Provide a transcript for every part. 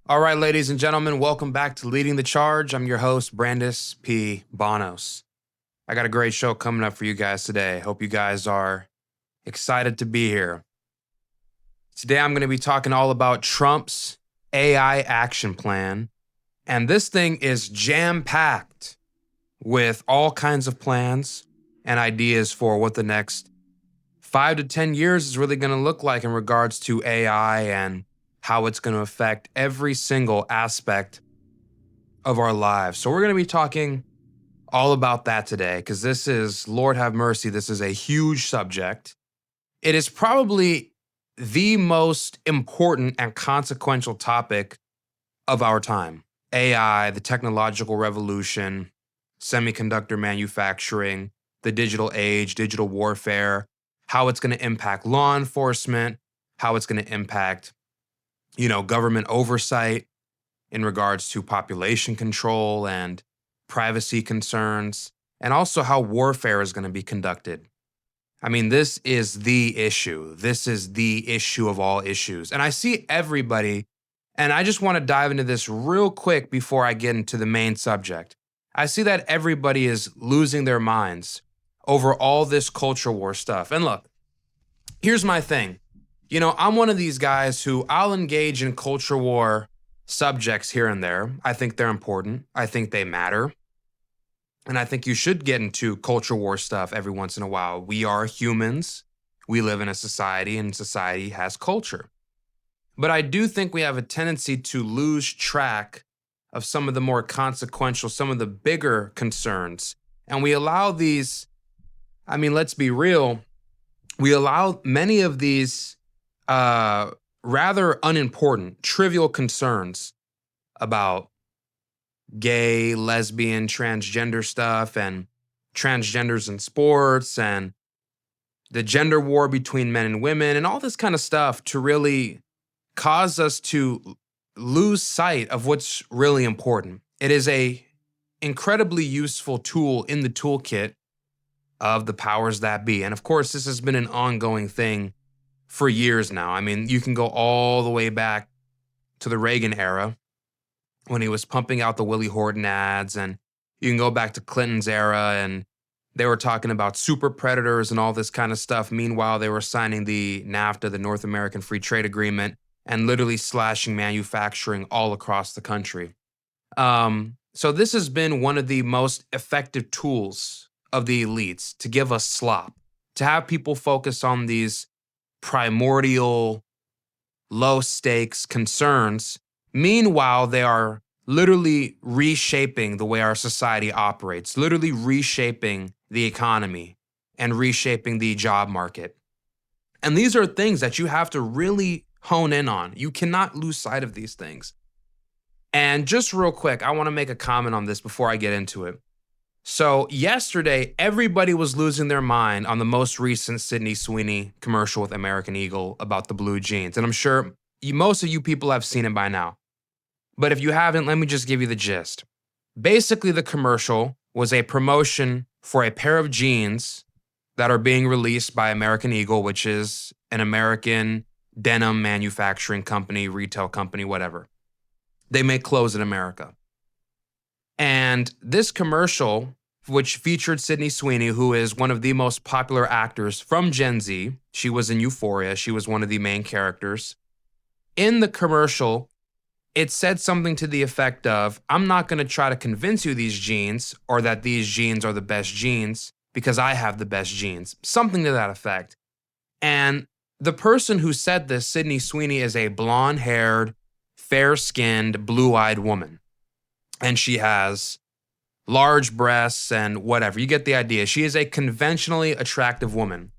All right, ladies and gentlemen, welcome back to Leading the Charge. I'm your host, Brandis P. Bonos. I got a great show coming up for you guys today. Hope you guys are excited to be here. Today, I'm going to be talking all about Trump's AI action plan. And this thing is jam-packed with all kinds of plans and ideas for what the next 5 to 10 years is really going to look like in regards to AI and how it's going to affect every single aspect of our lives. So we're going to be talking all about that today because this is, Lord have mercy, this is a huge subject. It is probably the most important and consequential topic of our time. AI, the technological revolution, semiconductor manufacturing, the digital age, digital warfare, how it's going to impact law enforcement, how it's going to impact government oversight in regards to population control and privacy concerns, and also how warfare is going to be conducted. I mean, this is the issue. This is the issue of all issues. And I see everybody, and I just want to dive into this real quick before I get into the main subject. I see that everybody is losing their minds over all this culture war stuff. And look, here's my thing. I'm one of these guys who I'll engage in culture war subjects here and there. I think they're important. I think they matter. And I think you should get into culture war stuff every once in a while. We are humans. We live in a society, and society has culture. But I do think we have a tendency to lose track of some of the more consequential, some of the bigger concerns. And we allow these, let's be real, we allow many of these rather unimportant, trivial concerns about gay, lesbian, transgender stuff and transgenders in sports and the gender war between men and women and all this kind of stuff to really cause us to lose sight of what's really important. It is a incredibly useful tool in the toolkit of the powers that be. And of course, this has been an ongoing thing for years now. You can go all the way back to the Reagan era when he was pumping out the Willie Horton ads, and you can go back to Clinton's era, and they were talking about super predators and all this kind of stuff. Meanwhile, they were signing the NAFTA, the North American Free Trade Agreement, and literally slashing manufacturing all across the country. So this has been one of the most effective tools of the elites to give us slop, to have people focus on these primordial, low-stakes concerns. Meanwhile, they are literally reshaping the way our society operates, literally reshaping the economy and reshaping the job market. And these are things that you have to really hone in on. You cannot lose sight of these things. And just real quick, I want to make a comment on this before I get into it. So yesterday, everybody was losing their mind on the most recent Sydney Sweeney commercial with American Eagle about the blue jeans. And I'm sure most of you people have seen it by now. But if you haven't, let me just give you the gist. Basically, the commercial was a promotion for a pair of jeans that are being released by American Eagle, which is an American denim manufacturing company, retail company, whatever. They make clothes in America. And this commercial, which featured Sydney Sweeney, who is one of the most popular actors from Gen Z. She was in Euphoria. She was one of the main characters. In the commercial, it said something to the effect of, I'm not going to try to convince you these jeans or that these jeans are the best jeans because I have the best jeans. Something to that effect. And the person who said this, Sydney Sweeney, is a blonde-haired, fair-skinned, blue-eyed woman. And she has large breasts and whatever. You get the idea. She is a conventionally attractive woman.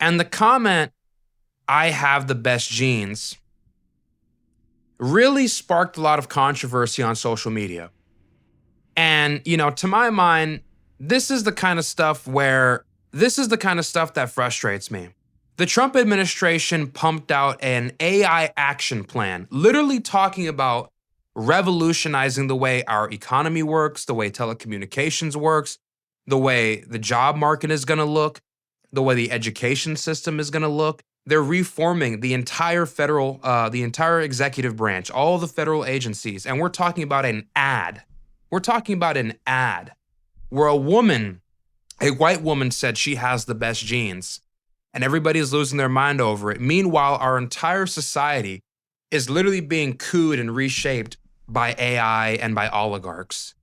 And the comment, I have the best jeans, really sparked a lot of controversy on social media. And, to my mind, this is the kind of stuff that frustrates me. The Trump administration pumped out an AI action plan, literally talking about revolutionizing the way our economy works, the way telecommunications works, the way the job market is going to look, the way the education system is going to look. They're reforming the entire executive branch, all the federal agencies, and we're talking about an ad. We're talking about an ad where a white woman said she has the best genes, and everybody's losing their mind over it. Meanwhile, our entire society is literally being cooed and reshaped by AI and by oligarchs.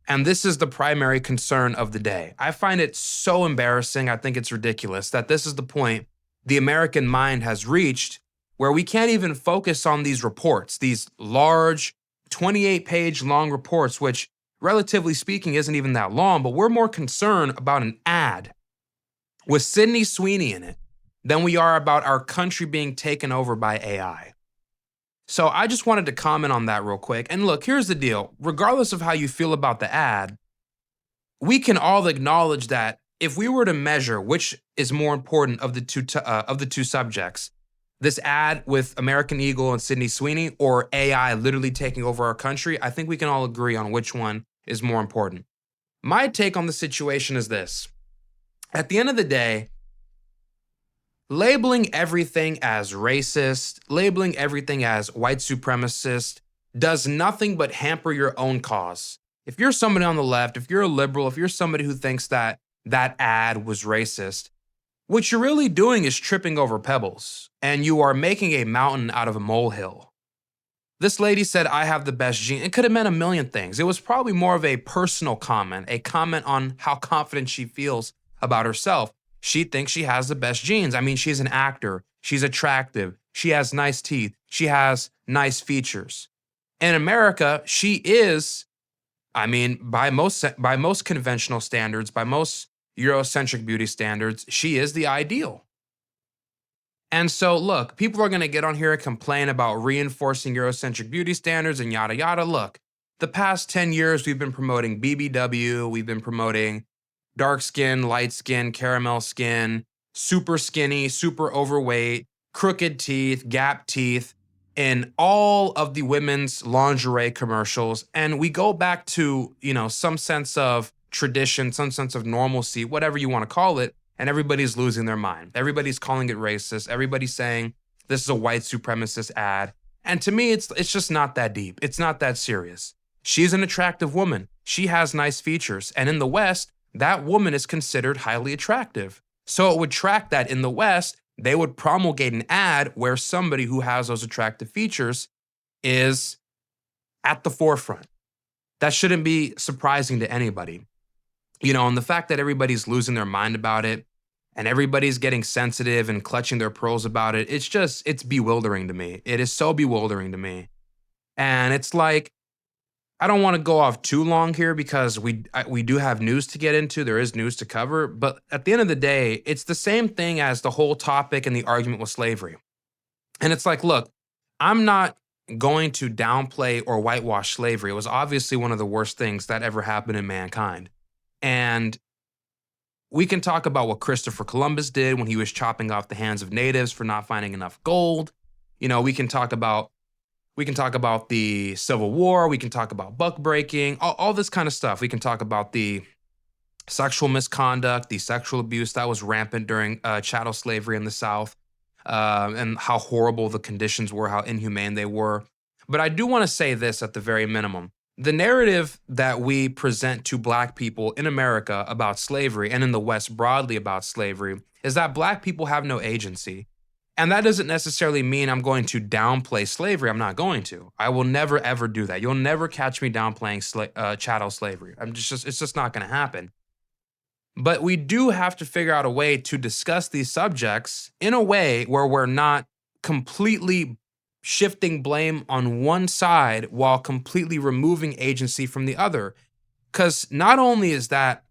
And this is the primary concern of the day. I find it so embarrassing. I think it's ridiculous that this is the point the American mind has reached where we can't even focus on these reports, these large 28-page long reports, which relatively speaking isn't even that long, but we're more concerned about an ad with Sydney Sweeney in it than we are about our country being taken over by AI. So I just wanted to comment on that real quick. And look, here's the deal. Regardless of how you feel about the ad, we can all acknowledge that if we were to measure which is more important of the two subjects, this ad with American Eagle and Sydney Sweeney or AI literally taking over our country, I think we can all agree on which one is more important. My take on the situation is this. At the end of the day, labeling everything as racist, labeling everything as white supremacist does nothing but hamper your own cause. If you're somebody on the left, if you're a liberal, if you're somebody who thinks that that ad was racist, what you're really doing is tripping over pebbles, and you are making a mountain out of a molehill. This lady said, I have the best gene. It could have meant a million things. It was probably more of a personal comment, a comment on how confident she feels about herself. She thinks she has the best genes. I mean, she's an actor. She's attractive. She has nice teeth. She has nice features. In America, she is, I mean, by most conventional standards, by most Eurocentric beauty standards, she is the ideal. And so, look, people are going to get on here and complain about reinforcing Eurocentric beauty standards and yada, yada. Look, the past 10 years, we've been promoting BBW. We've been promoting dark skin, light skin, caramel skin, super skinny, super overweight, crooked teeth, gap teeth in all of the women's lingerie commercials. And we go back to, some sense of tradition, some sense of normalcy, whatever you want to call it. And everybody's losing their mind. Everybody's calling it racist. Everybody's saying this is a white supremacist ad. And to me, it's just not that deep. It's not that serious. She's an attractive woman. She has nice features. And in the West, that woman is considered highly attractive. So it would track that in the West, they would promulgate an ad where somebody who has those attractive features is at the forefront. That shouldn't be surprising to anybody. And the fact that everybody's losing their mind about it and everybody's getting sensitive and clutching their pearls about it, it's bewildering to me. It is so bewildering to me. And it's like, I don't want to go off too long here because we do have news to get into. There is news to cover. But at the end of the day, it's the same thing as the whole topic and the argument with slavery. And it's like, look, I'm not going to downplay or whitewash slavery. It was obviously one of the worst things that ever happened in mankind. And we can talk about what Christopher Columbus did when he was chopping off the hands of natives for not finding enough gold. We can talk about the Civil War. We can talk about buck breaking, all this kind of stuff. We can talk about the sexual misconduct, the sexual abuse that was rampant during chattel slavery in the South, and how horrible the conditions were, how inhumane they were. But I do want to say this at the very minimum. The narrative that we present to Black people in America about slavery and in the West broadly about slavery is that Black people have no agency. And that doesn't necessarily mean I'm going to downplay slavery. I'm not going to. I will never, ever do that. You'll never catch me downplaying chattel slavery. It's just not going to happen. But we do have to figure out a way to discuss these subjects in a way where we're not completely shifting blame on one side while completely removing agency from the other. Because not only is that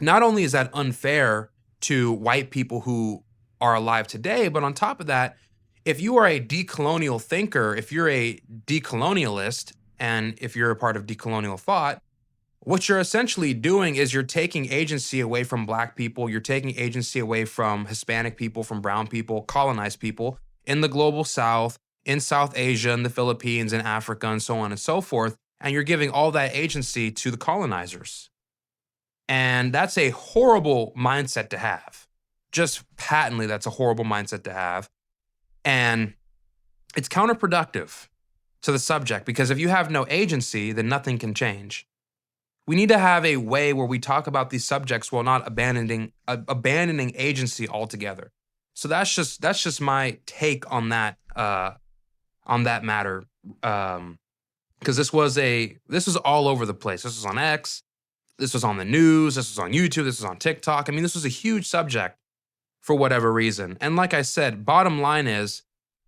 unfair to white people who are alive today, but on top of that, if you are a decolonial thinker, if you're a decolonialist, and if you're a part of decolonial thought, what you're essentially doing is you're taking agency away from Black people, you're taking agency away from Hispanic people, from brown people, colonized people in the global South, in South Asia, in the Philippines, in Africa, and so on and so forth, and you're giving all that agency to the colonizers. And that's a horrible mindset to have. Just patently, that's a horrible mindset to have. And it's counterproductive to the subject because if you have no agency, then nothing can change. We need to have a way where we talk about these subjects while not abandoning agency altogether. So that's just my take on that matter. Because this was all over the place. This was on X. This was on the news. This was on YouTube. This was on TikTok. I mean, this was a huge subject for whatever reason. And like I said, bottom line is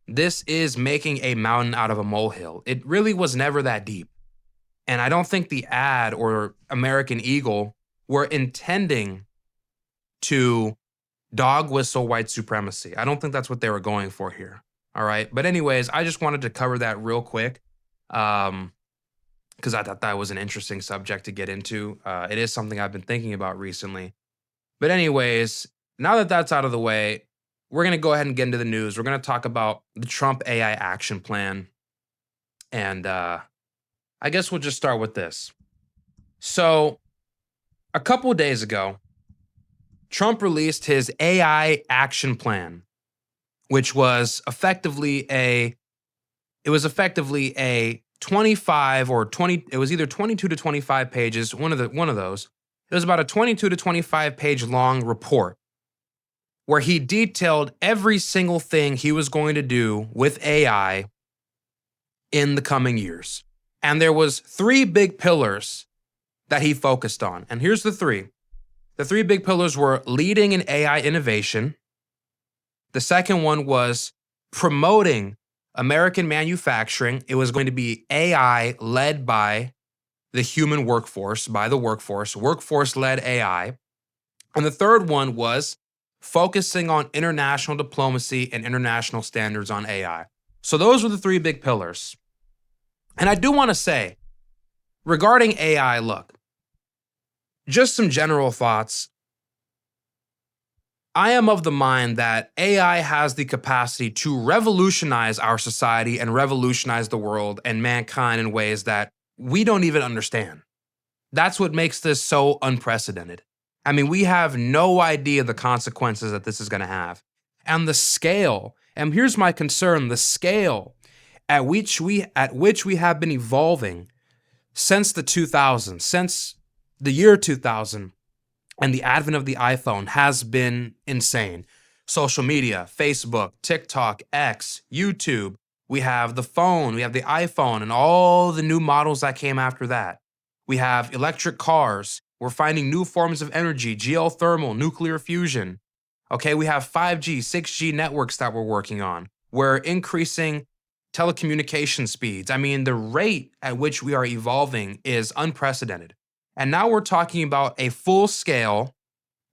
this is making a mountain out of a molehill. It really was never that deep. And I don't think the ad or American Eagle were intending to dog whistle white supremacy. I don't think that's what they were going for here. All right. But anyways, I just wanted to cover that real quick because I thought that was an interesting subject to get into. It is something I've been thinking about recently. But anyways, now that that's out of the way, we're going to go ahead and get into the news. We're going to talk about the Trump AI action plan. And I guess we'll just start with this. So a couple of days ago, Trump released his AI action plan, which was effectively a 25 or 20, it was either 22 to 25 pages, one of those. It was about a 22 to 25 page long report where he detailed every single thing he was going to do with AI in the coming years. And there was 3 big pillars that he focused on. And here's the 3. The 3 big pillars were leading in AI innovation. The second one was promoting American manufacturing. It was going to be AI led by the human workforce, by the workforce-led AI. And the third one was focusing on international diplomacy and international standards on AI. So those were the 3 big pillars. And I do want to say, regarding AI, look, just some general thoughts. I am of the mind that AI has the capacity to revolutionize our society and revolutionize the world and mankind in ways that we don't even understand. That's what makes this so unprecedented. I mean, we have no idea the consequences that this is going to have. And the scale, and here's my concern, the scale at which we have been evolving since the 2000s, since the year 2000 and the advent of the iPhone has been insane. Social media, Facebook, TikTok, X, YouTube, we have the phone, we have the iPhone and all the new models that came after that. We have electric cars. We're finding new forms of energy, geothermal, nuclear fusion. Okay, we have 5G, 6G networks that we're working on. We're increasing telecommunication speeds. I mean, the rate at which we are evolving is unprecedented. And now we're talking about a full-scale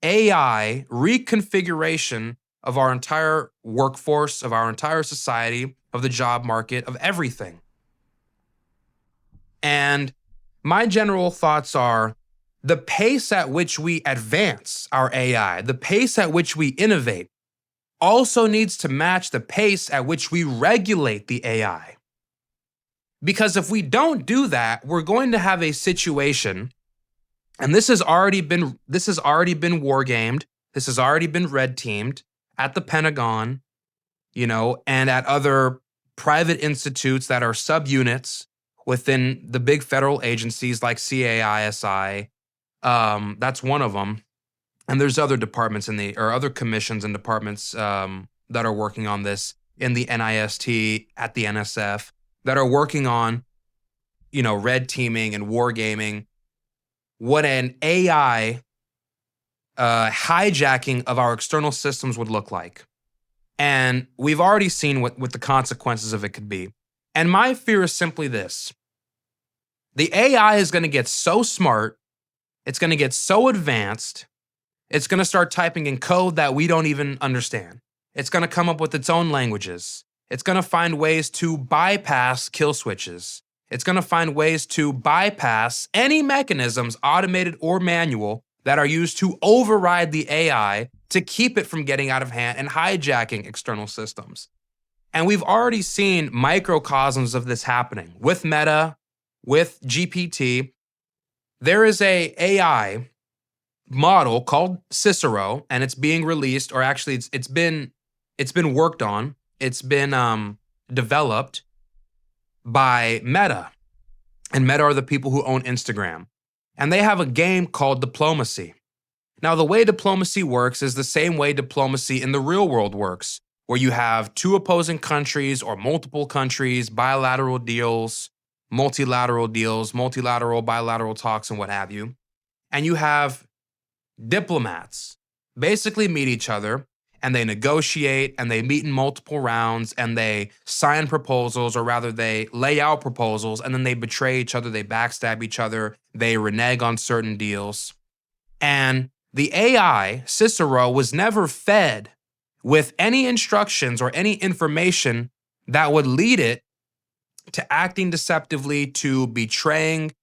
AI reconfiguration of our entire workforce, of our entire society, of the job market, of everything. And my general thoughts are the pace at which we advance our AI, the pace at which we innovate, also needs to match the pace at which we regulate the AI. Because if we don't do that, we're going to have a situation, and this has already been war gamed, this has already been red teamed at the Pentagon, and at other private institutes that are subunits within the big federal agencies like CAISI. That's one of them. And there's other departments or other commissions and departments that are working on this in the NIST, at the NSF, that are working on, red teaming and war gaming. What an AI hijacking of our external systems would look like. And we've already seen what the consequences of it could be. And my fear is simply this. The AI is going to get so smart, it's going to get so advanced, it's going to start typing in code that we don't even understand. It's going to come up with its own languages. It's going to find ways to bypass kill switches. It's going to find ways to bypass any mechanisms, automated or manual, that are used to override the AI to keep it from getting out of hand and hijacking external systems. And we've already seen microcosms of this happening with Meta, with GPT. There is a AI model called Cicero, and it's being released, or actually it's been worked on. It's been developed by Meta, and Meta are the people who own Instagram, and they have a game called Diplomacy. Now, the way diplomacy works is the same way diplomacy in the real world works, where you have two opposing countries or multiple countries, bilateral deals, multilateral, bilateral talks, and what have you. And you have diplomats basically meet each other and they negotiate and they meet in multiple rounds and they sign proposals, or rather they lay out proposals, and then they betray each other, they backstab each other, they renege on certain deals. And the AI, Cicero, was never fed with any instructions or any information that would lead it to acting deceptively, to betraying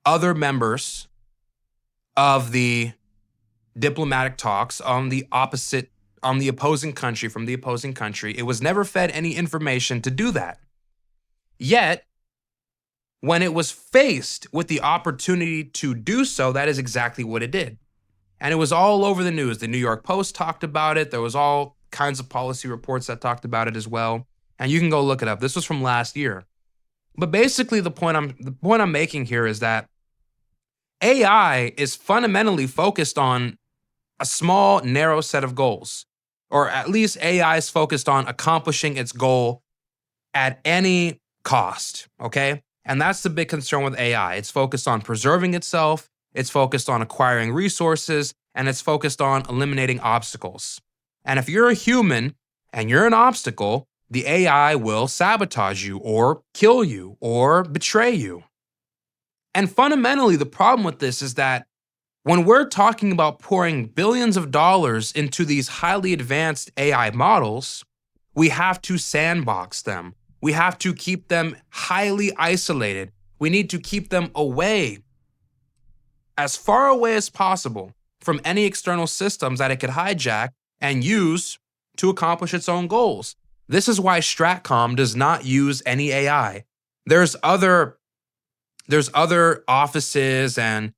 other members of the diplomatic talks on the opposing country, from the opposing country. It was never fed any information to do that. Yet, when it was faced with the opportunity to do so, that is exactly what it did. And it was all over the news. The New York Post talked about it. There was all kinds of policy reports that talked about it as well. And you can go look it up. This was from last year. But basically the point I'm making here is that AI is fundamentally focused on a small, narrow set of goals. Or at least AI is focused on accomplishing its goal at any cost, okay? And that's the big concern with AI. It's focused on preserving itself, it's focused on acquiring resources, and it's focused on eliminating obstacles. And if you're a human and you're an obstacle, the AI will sabotage you or kill you or betray you. And fundamentally, the problem with this is that when we're talking about pouring billions of dollars into these highly advanced AI models, we have to sandbox them. We have to keep them highly isolated. We need to keep them away, as far away as possible, from any external systems that it could hijack and use to accomplish its own goals. This is why Stratcom does not use any AI. There's other offices and,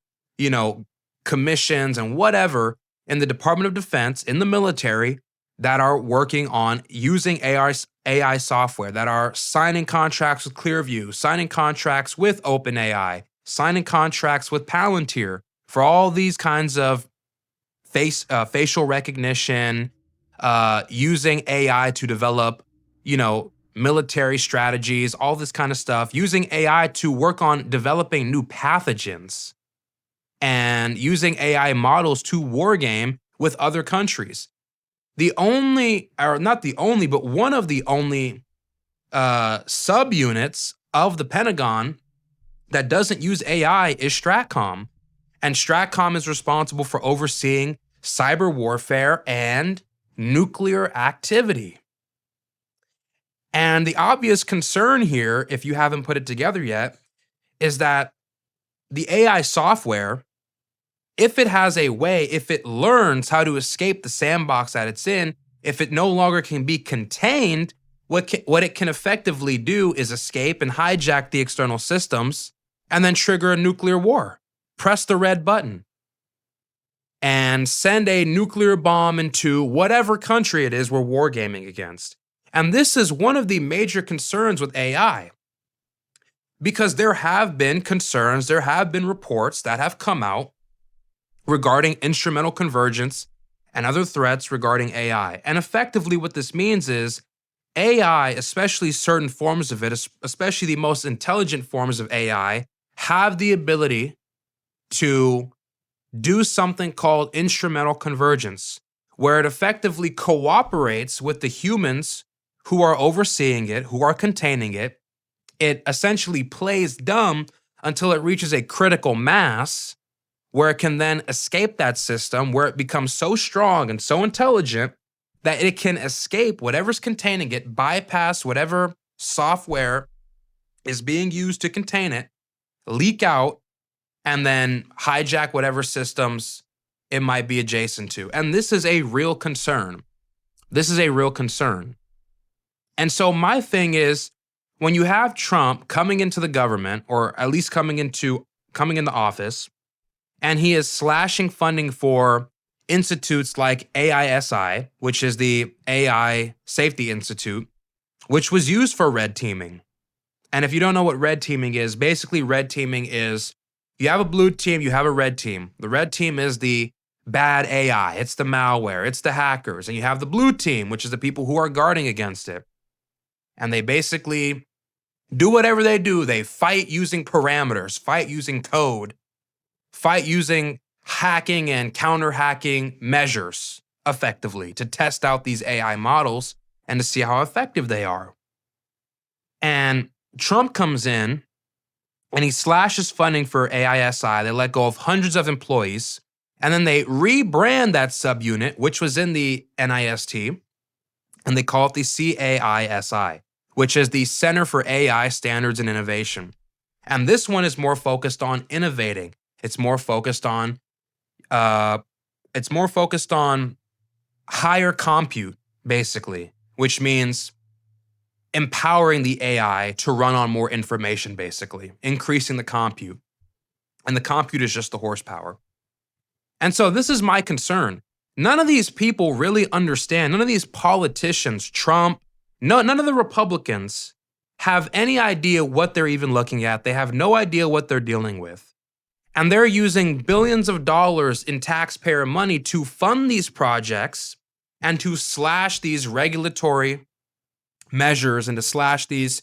commissions and whatever in the Department of Defense, in the military, that are working on using AI software, that are signing contracts with Clearview, signing contracts with OpenAI, signing contracts with Palantir for all these kinds of facial recognition, using AI to develop, military strategies, all this kind of stuff, using AI to work on developing new pathogens, and using AI models to wargame with other countries. One of the only subunits of the Pentagon that doesn't use AI is Stratcom. And Stratcom is responsible for overseeing cyber warfare and nuclear activity. And the obvious concern here, if you haven't put it together yet, is that the AI software, if it has a way, if it learns how to escape the sandbox that it's in, if it no longer can be contained, what it can effectively do is escape and hijack the external systems and then trigger a nuclear war. Press the red button and send a nuclear bomb into whatever country it is we're wargaming against. And this is one of the major concerns with AI, because there have been concerns, there have been reports that have come out regarding instrumental convergence and other threats regarding AI. And effectively what this means is AI, especially certain forms of it, especially the most intelligent forms of AI, have the ability to do something called instrumental convergence, where it effectively cooperates with the humans who are overseeing it, who are containing it. It essentially plays dumb until it reaches a critical mass where it can then escape that system, where it becomes so strong and so intelligent that it can escape whatever's containing it, bypass whatever software is being used to contain it, leak out, and then hijack whatever systems it might be adjacent to. And this is a real concern. This is a real concern. And so my thing is, when you have Trump coming into the government, or at least coming into office, And he is slashing funding for institutes like AISI, which is the AI Safety Institute, which was used for red teaming. And if you don't know what red teaming is, basically red teaming is you have a blue team, you have a red team. The red team is the bad AI, it's the malware, it's the hackers. And you have the blue team, which is the people who are guarding against it. And they basically do whatever they do. They fight using parameters, fight using code, fight using hacking and counter hacking measures effectively to test out these AI models and to see how effective they are. And Trump comes in and he slashes funding for AISI. They let go of hundreds of employees. And then they rebrand that subunit, which was in the NIST, and they call it the CAISI, which is the Center for AI Standards and Innovation. And this one is more focused on innovating. It's more focused on higher compute, basically, which means empowering the AI to run on more information, basically, increasing the compute. And the compute is just the horsepower. And so this is my concern. None of these people really understand, none of these politicians, Trump, none of the Republicans have any idea what they're even looking at. They have no idea what they're dealing with. And they're using billions of dollars in taxpayer money to fund these projects and to slash these regulatory measures and to slash these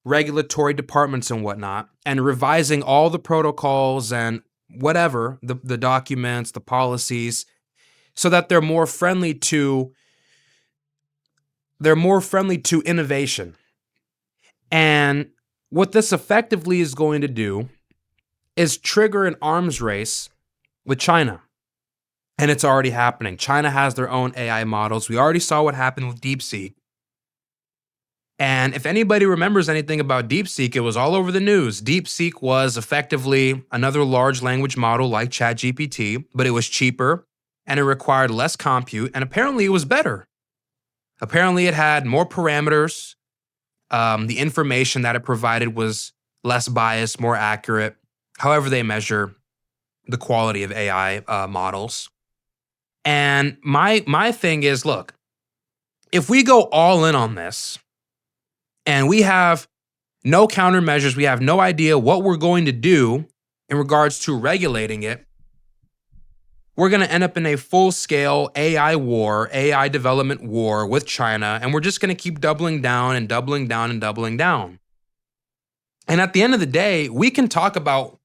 regulatory departments and whatnot, and revising all the protocols and whatever, the documents, the policies, so that they're more friendly to innovation. And what this effectively is going to do is trigger an arms race with China. And it's already happening. China has their own AI models. We already saw what happened with DeepSeek. And if anybody remembers anything about DeepSeek, it was all over the news. DeepSeek was effectively another large language model like ChatGPT, but it was cheaper and it required less compute, and apparently it was better. Apparently it had more parameters. The information that it provided was less biased, more accurate, however they measure the quality of AI models. And my thing is, look, if we go all in on this, and we have no countermeasures, we have no idea what we're going to do in regards to regulating it, we're going to end up in a full-scale AI war, AI development war with China, and we're just going to keep doubling down and doubling down and doubling down. And at the end of the day, we can talk about,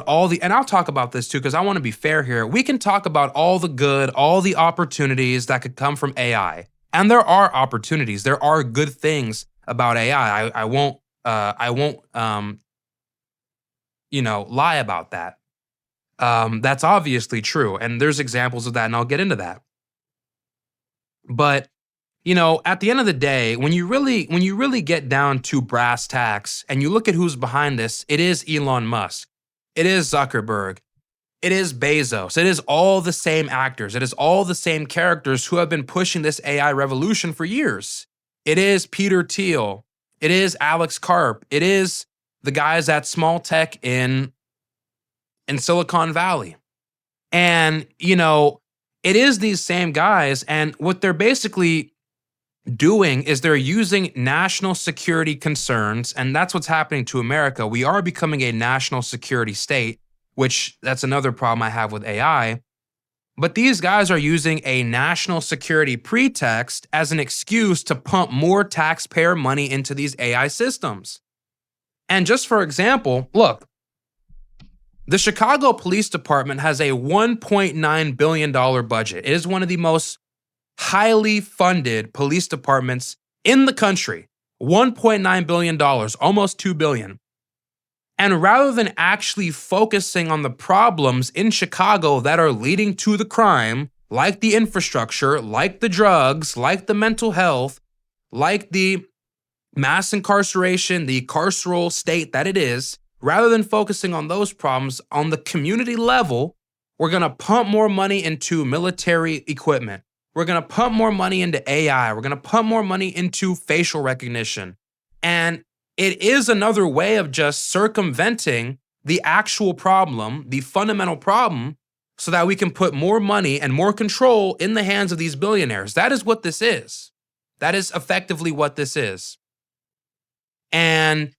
all the, and I'll talk about this too, because I want to be fair here. We can talk about all the good, all the opportunities that could come from AI. And there are opportunities. There are good things about AI. I won't lie about that. That's obviously true. And there's examples of that, and I'll get into that. But, at the end of the day, when you really get down to brass tacks and you look at who's behind this, it is Elon Musk. It is Zuckerberg. It is Bezos. It is all the same actors. It is all the same characters who have been pushing this AI revolution for years. It is Peter Thiel. It is Alex Karp. It is the guys at Small Tech in Silicon Valley. And, it is these same guys. And what they're basically doing is they're using national security concerns. And that's what's happening to America. We are becoming a national security state, which that's another problem I have with AI. But these guys are using a national security pretext as an excuse to pump more taxpayer money into these AI systems. And just for example, look, the Chicago Police Department has a $1.9 billion budget. It is one of the most highly funded police departments in the country. $1.9 billion, almost $2 billion. And rather than actually focusing on the problems in Chicago that are leading to the crime, like the infrastructure, like the drugs, like the mental health, like the mass incarceration, the carceral state that it is, rather than focusing on those problems on the community level, we're going to pump more money into military equipment. We're going to pump more money into AI. We're going to pump more money into facial recognition. And it is another way of just circumventing the actual problem, the fundamental problem, so that we can put more money and more control in the hands of these billionaires. That is what this is. That is effectively what this is. And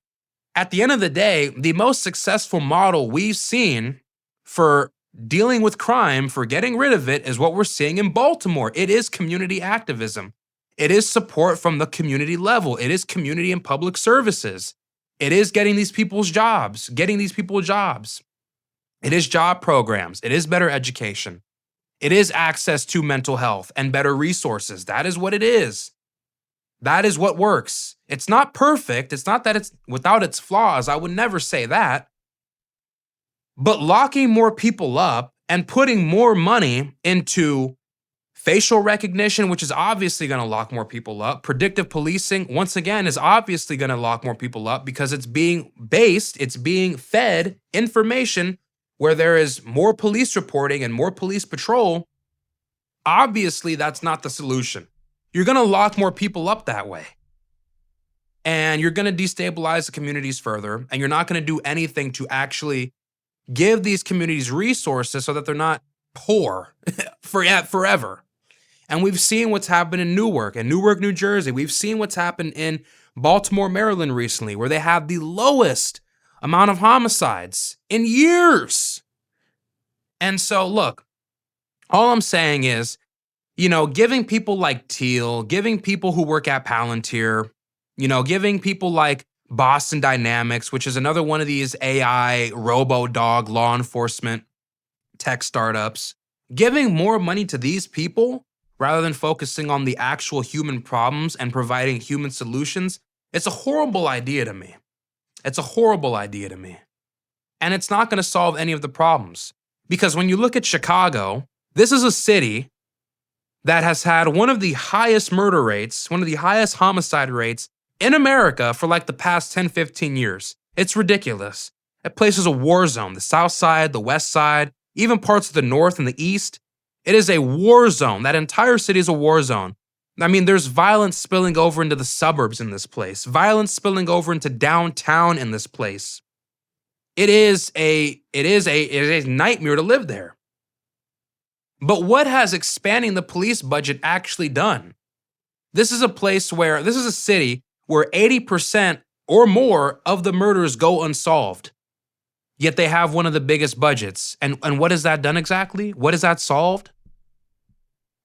at the end of the day, the most successful model we've seen for dealing with crime, for getting rid of it, is what we're seeing in Baltimore. It is community activism. It is support from the community level. It is community and public services. It is getting these people's jobs, getting these people jobs. It is job programs. It is better education. It is access to mental health and better resources. That is what it is. That is what works. It's not perfect. It's not that it's without its flaws. I would never say that. But locking more people up and putting more money into facial recognition, which is obviously going to lock more people up. Predictive policing, once again, is obviously going to lock more people up because it's being fed information where there is more police reporting and more police patrol. Obviously, that's not the solution. You're going to lock more people up that way. And you're going to destabilize the communities further. And you're not going to do anything to actually give these communities resources so that they're not poor forever. And we've seen what's happened in Newark, New Jersey. We've seen what's happened in Baltimore, Maryland recently, where they have the lowest amount of homicides in years. And so, look, all I'm saying is, giving people like Teal, giving people who work at Palantir, giving people like Boston Dynamics, which is another one of these AI robo-dog law enforcement tech startups, giving more money to these people rather than focusing on the actual human problems and providing human solutions, it's a horrible idea to me. It's a horrible idea to me. And it's not going to solve any of the problems. Because when you look at Chicago, this is a city that has had one of the highest murder rates, one of the highest homicide rates in America for like the past 10, 15 years. It's ridiculous. That place is a war zone. The South Side, the West Side, even parts of the North and the East. It is a war zone. That entire city is a war zone. I mean, there's violence spilling over into the suburbs in this place, violence spilling over into downtown in this place. It is a nightmare to live there. But what has expanding the police budget actually done? This is a city where 80% or more of the murders go unsolved. Yet they have one of the biggest budgets. And what has that done exactly? What has that solved?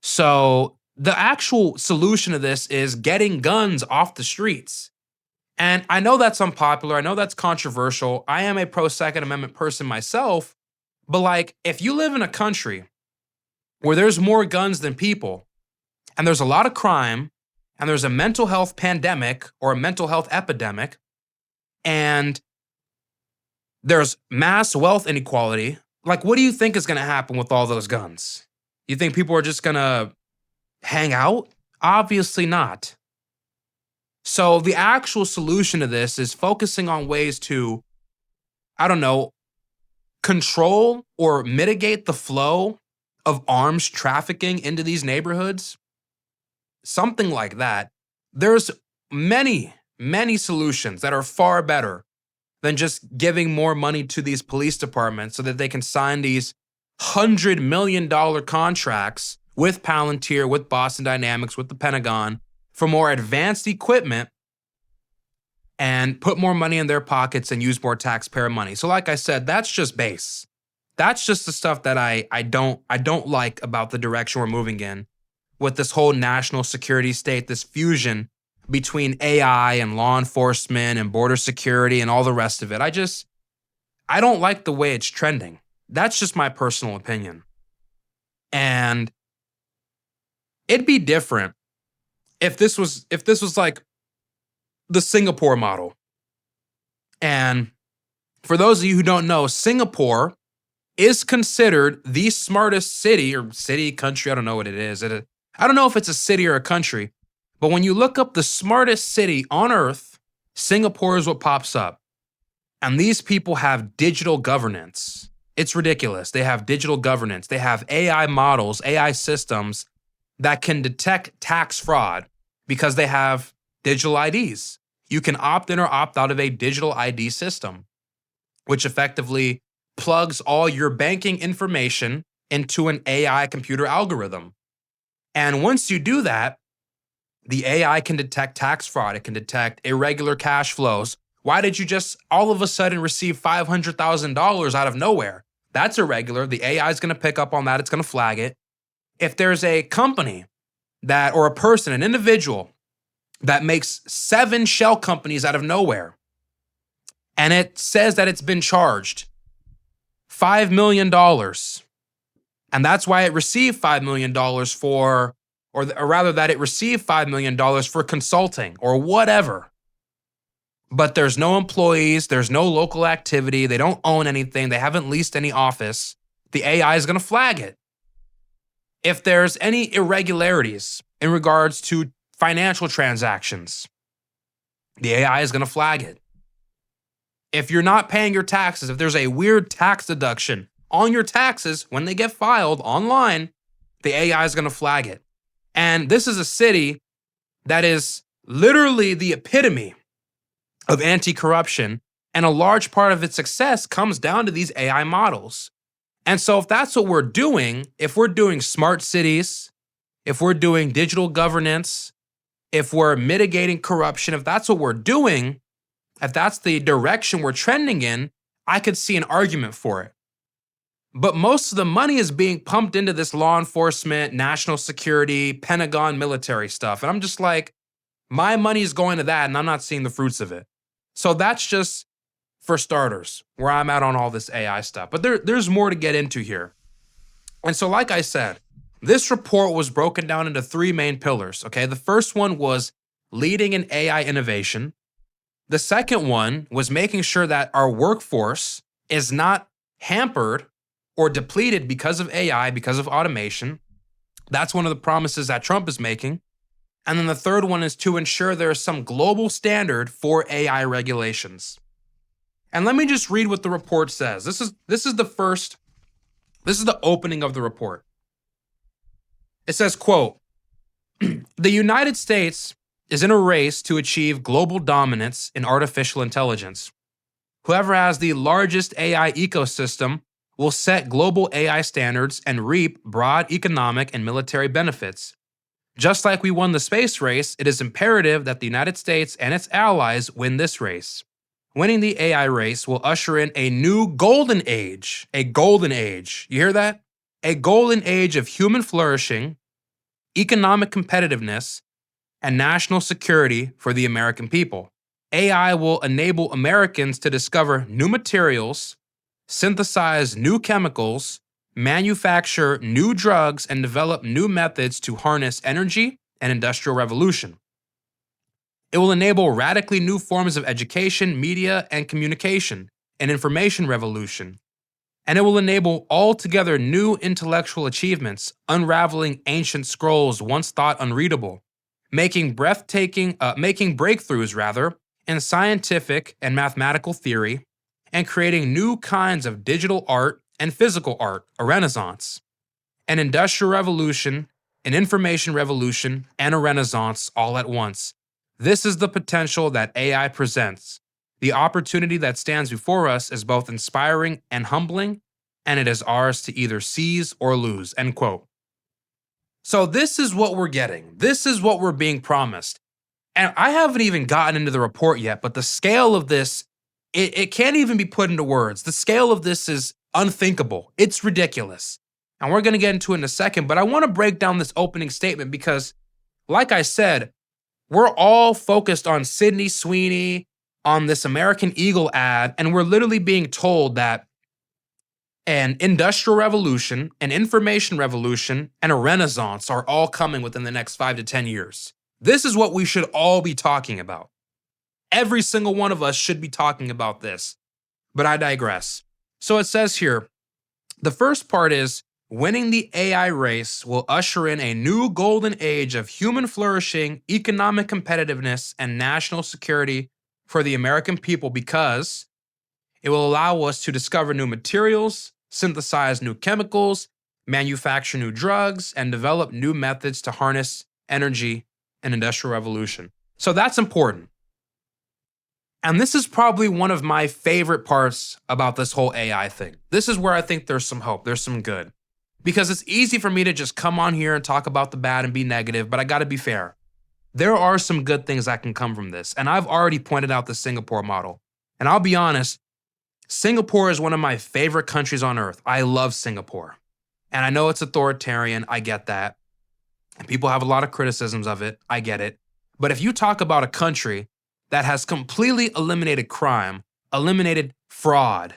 So the actual solution to this is getting guns off the streets. And I know that's unpopular. I know that's controversial. I am a pro-Second Amendment person myself. But if you live in a country where there's more guns than people, and there's a lot of crime, and there's a mental health pandemic or a mental health epidemic, and there's mass wealth inequality, what do you think is going to happen with all those guns? You think people are just going to hang out? Obviously not. So the actual solution to this is focusing on ways to, control or mitigate the flow of arms trafficking into these neighborhoods. Something like that. There's many, many solutions that are far better than just giving more money to these police departments so that they can sign these $100 million contracts with Palantir, with Boston Dynamics, with the Pentagon for more advanced equipment and put more money in their pockets and use more taxpayer money. So like I said, that's just base. That's just the stuff that I don't like about the direction we're moving in with this whole national security state, this fusion between AI and law enforcement and border security and all the rest of it. I don't like the way it's trending. That's just my personal opinion. And it'd be different if this was like the Singapore model. And for those of you who don't know, Singapore is considered the smartest city, country. I don't know what it is. I don't know if it's a city or a country, but when you look up the smartest city on earth, Singapore is what pops up. And these people have digital governance. It's ridiculous. They have digital governance. They have AI models, AI systems that can detect tax fraud because they have digital IDs. You can opt in or opt out of a digital ID system. which effectively plugs all your banking information into an AI computer algorithm. And once you do that, the AI can detect tax fraud. It can detect irregular cash flows. Why did you just all of a sudden receive $500,000 out of nowhere? That's irregular. The AI is going to pick up on that. It's going to flag it. If there's a company that, or a person, an individual that makes 7 shell companies out of nowhere, and it says that it's been charged $5 million, and that's why it received $5 million for, or rather that it received $5 million for consulting or whatever. But there's no employees, there's no local activity, they don't own anything, they haven't leased any office. The AI is going to flag it. If there's any irregularities in regards to financial transactions, the AI is going to flag it. If you're not paying your taxes, if there's a weird tax deduction on your taxes when they get filed online, the AI is going to flag it. And this is a city that is literally the epitome of anti-corruption, and a large part of its success comes down to these AI models. And so if that's what we're doing, if we're doing smart cities, if we're doing digital governance, if we're mitigating corruption, if that's what we're doing, if that's the direction we're trending in, I could see an argument for it. But most of the money is being pumped into this law enforcement, national security, Pentagon military stuff. And I'm just like, my money is going to that and I'm not seeing the fruits of it. So that's just, for starters, where I'm at on all this AI stuff. But there's more to get into here. And so like I said, this report was broken down into 3 main pillars, okay? The first one was leading in AI innovation. The second one was making sure that our workforce is not hampered or depleted because of AI, because of automation. That's one of the promises that Trump is making. And then the third one is to ensure there is some global standard for AI regulations. And let me just read what the report says. This is the opening of the report. It says, quote, "The United States is in a race to achieve global dominance in artificial intelligence. Whoever has the largest AI ecosystem will set global AI standards and reap broad economic and military benefits. Just like we won the space race, it is imperative that the United States and its allies win this race. Winning the AI race will usher in a new golden age." A golden age. You hear that? A golden age of human flourishing, economic competitiveness, and national security for the American people. AI will enable Americans to discover new materials, synthesize new chemicals, manufacture new drugs, and develop new methods to harness energy and industrial revolution. It will enable radically new forms of education, media, and communication, an information revolution. And it will enable altogether new intellectual achievements, unraveling ancient scrolls once thought unreadable, making breakthroughs in scientific and mathematical theory, and creating new kinds of digital art and physical art, a renaissance, an industrial revolution, an information revolution, and a renaissance all at once. This is the potential that AI presents. The opportunity that stands before us is both inspiring and humbling, and it is ours to either seize or lose, end quote. So this is what we're getting. This is what we're being promised. And I haven't even gotten into the report yet, but the scale of this, it can't even be put into words. The scale of this is unthinkable. It's ridiculous. And we're going to get into it in a second, but I want to break down this opening statement because, like I said, we're all focused on Sydney Sweeney, on this American Eagle ad, and we're literally being told that an industrial revolution, an information revolution, and a renaissance are all coming within the next 5 to 10 years. This is what we should all be talking about. Every single one of us should be talking about this, but I digress. So it says here, the first part is, winning the AI race will usher in a new golden age of human flourishing, economic competitiveness, and national security for the American people because it will allow us to discover new materials, synthesize new chemicals, manufacture new drugs, and develop new methods to harness energy and industrial revolution. So that's important. And this is probably one of my favorite parts about this whole AI thing. This is where I think there's some hope, there's some good. Because it's easy for me to just come on here and talk about the bad and be negative, but I gotta be fair. There are some good things that can come from this. And I've already pointed out the Singapore model. And I'll be honest, Singapore is one of my favorite countries on earth. I love Singapore. And I know it's authoritarian, I get that. And people have a lot of criticisms of it, I get it. But if you talk about a country that has completely eliminated crime, eliminated fraud,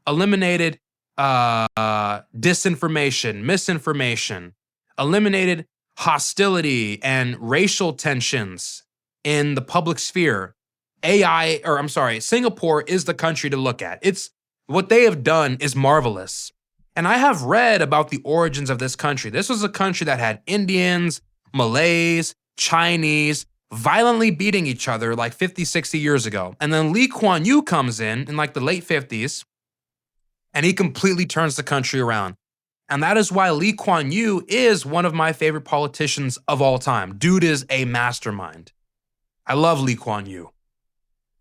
eliminated disinformation, misinformation, eliminated hostility and racial tensions in the public sphere, Singapore is the country to look at. It's what they have done is marvelous. And I have read about the origins of this country. This was a country that had Indians, Malays, Chinese, violently beating each other like 50, 60 years ago. And then Lee Kuan Yew comes in like the late 50s, and he completely turns the country around. And that is why Lee Kuan Yew is one of my favorite politicians of all time. Dude is a mastermind. I love Lee Kuan Yew.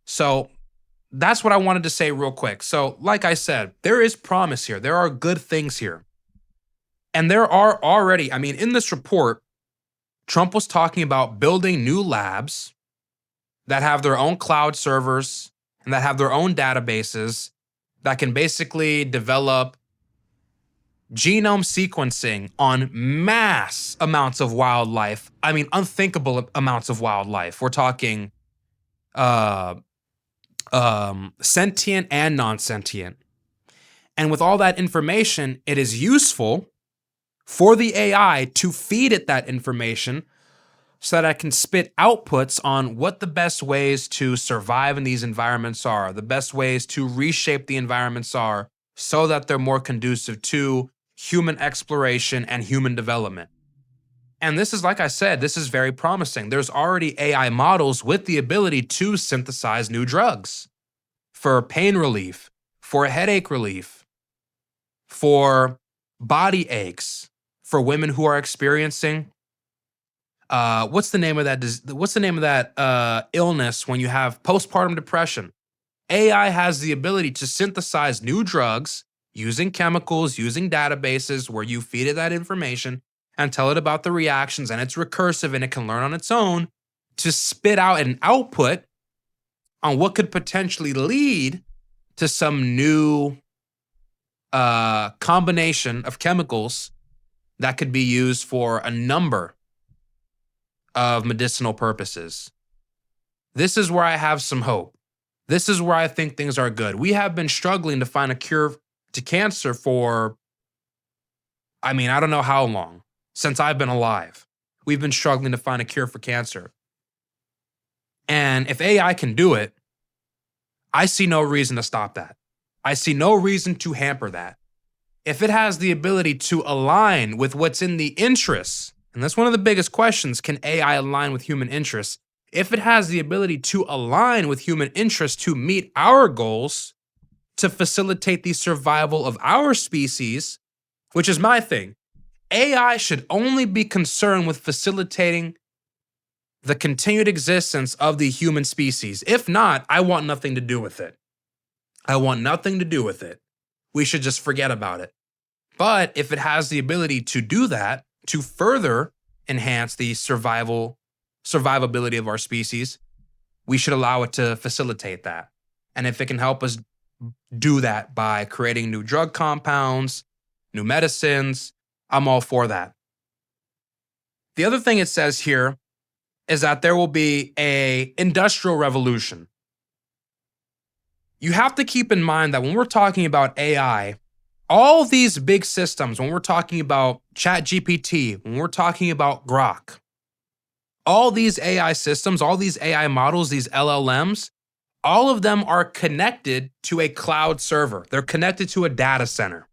So that's what I wanted to say real quick. So like I said, there is promise here. There are good things here. And there are already, in this report, Trump was talking about building new labs that have their own cloud servers and that have their own databases that can basically develop genome sequencing on mass amounts of wildlife. Unthinkable amounts of wildlife. We're talking sentient and non-sentient. And with all that information, it is useful for the AI to feed it that information so that I can spit outputs on what the best ways to survive in these environments are, the best ways to reshape the environments are so that they're more conducive to human exploration and human development. And this is, like I said, this is very promising. There's already AI models with the ability to synthesize new drugs for pain relief, for headache relief, for body aches, for women who are experiencing what's the name of that illness when you have postpartum depression? AI has the ability to synthesize new drugs using chemicals, using databases where you feed it that information and tell it about the reactions, and it's recursive and it can learn on its own to spit out an output on what could potentially lead to some new combination of chemicals that could be used for a number of medicinal purposes. This is where I have some hope. This is where I think things are good. We have been struggling to find a cure to cancer for, I don't know how long, since I've been alive. We've been struggling to find a cure for cancer. And if AI can do it, I see no reason to stop that. I see no reason to hamper that. If it has the ability to align with what's in the interests, and that's one of the biggest questions, can AI align with human interests? If it has the ability to align with human interests to meet our goals, to facilitate the survival of our species, which is my thing, AI should only be concerned with facilitating the continued existence of the human species. If not, I want nothing to do with it. I want nothing to do with it. We should just forget about it. But if it has the ability to do that, to further enhance the survivability of our species, we should allow it to facilitate that. And if it can help us do that by creating new drug compounds, new medicines, I'm all for that. The other thing it says here is that there will be an industrial revolution. You have to keep in mind that when we're talking about AI, all these big systems, when we're talking about ChatGPT, when we're talking about Grok, all these AI systems, all these AI models, these LLMs, all of them are connected to a cloud server. They're connected to a data center.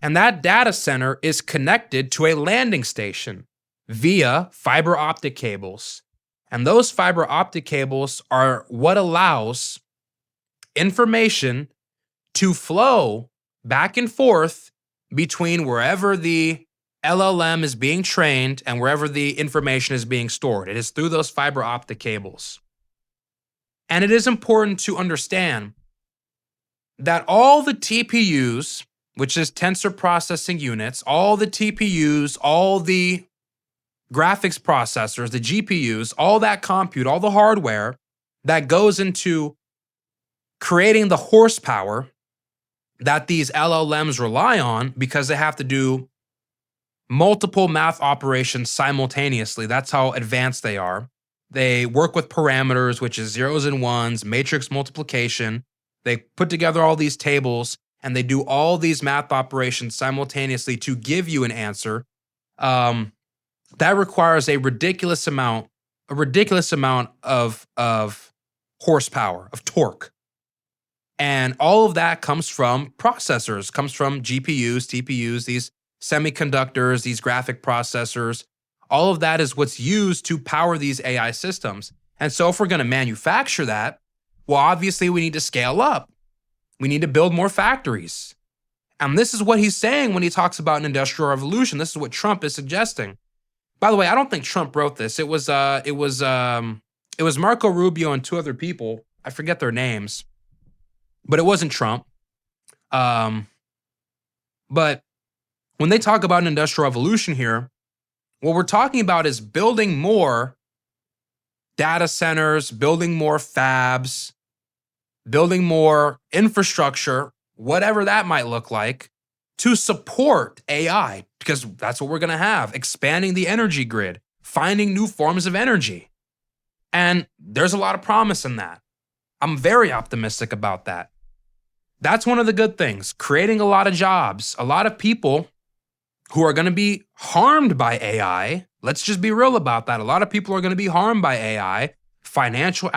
And that data center is connected to a landing station via fiber optic cables. And those fiber optic cables are what allows information to flow back and forth between wherever the LLM is being trained and wherever the information is being stored. It is through those fiber optic cables. And it is important to understand that all the TPUs, which is tensor processing units, all the TPUs, all the graphics processors, the GPUs, all that compute, all the hardware that goes into creating the horsepower that these LLMs rely on, because they have to do multiple math operations simultaneously. That's how advanced they are. They work with parameters, which is zeros and ones, matrix multiplication. They put together all these tables and they do all these math operations simultaneously to give you an answer. That requires a ridiculous amount of horsepower, of torque. And all of that comes from processors, comes from GPUs, TPUs, these semiconductors, these graphic processors. All of that is what's used to power these AI systems. And so if we're going to manufacture that, well, obviously we need to scale up. We need to build more factories. And this is what he's saying when he talks about an industrial revolution. This is what Trump is suggesting. By the way, I don't think Trump wrote this. It was Marco Rubio and two other people. I forget their names, but it wasn't Trump. But when they talk about an industrial revolution here, what we're talking about is building more data centers, building more fabs, building more infrastructure, whatever that might look like, to support AI, because that's what we're going to have, expanding the energy grid, finding new forms of energy. And there's a lot of promise in that. I'm very optimistic about that. That's one of the good things, creating a lot of jobs, a lot of people who are going to be harmed by AI. Let's just be real about that. A lot of people are going to be harmed by AI, financial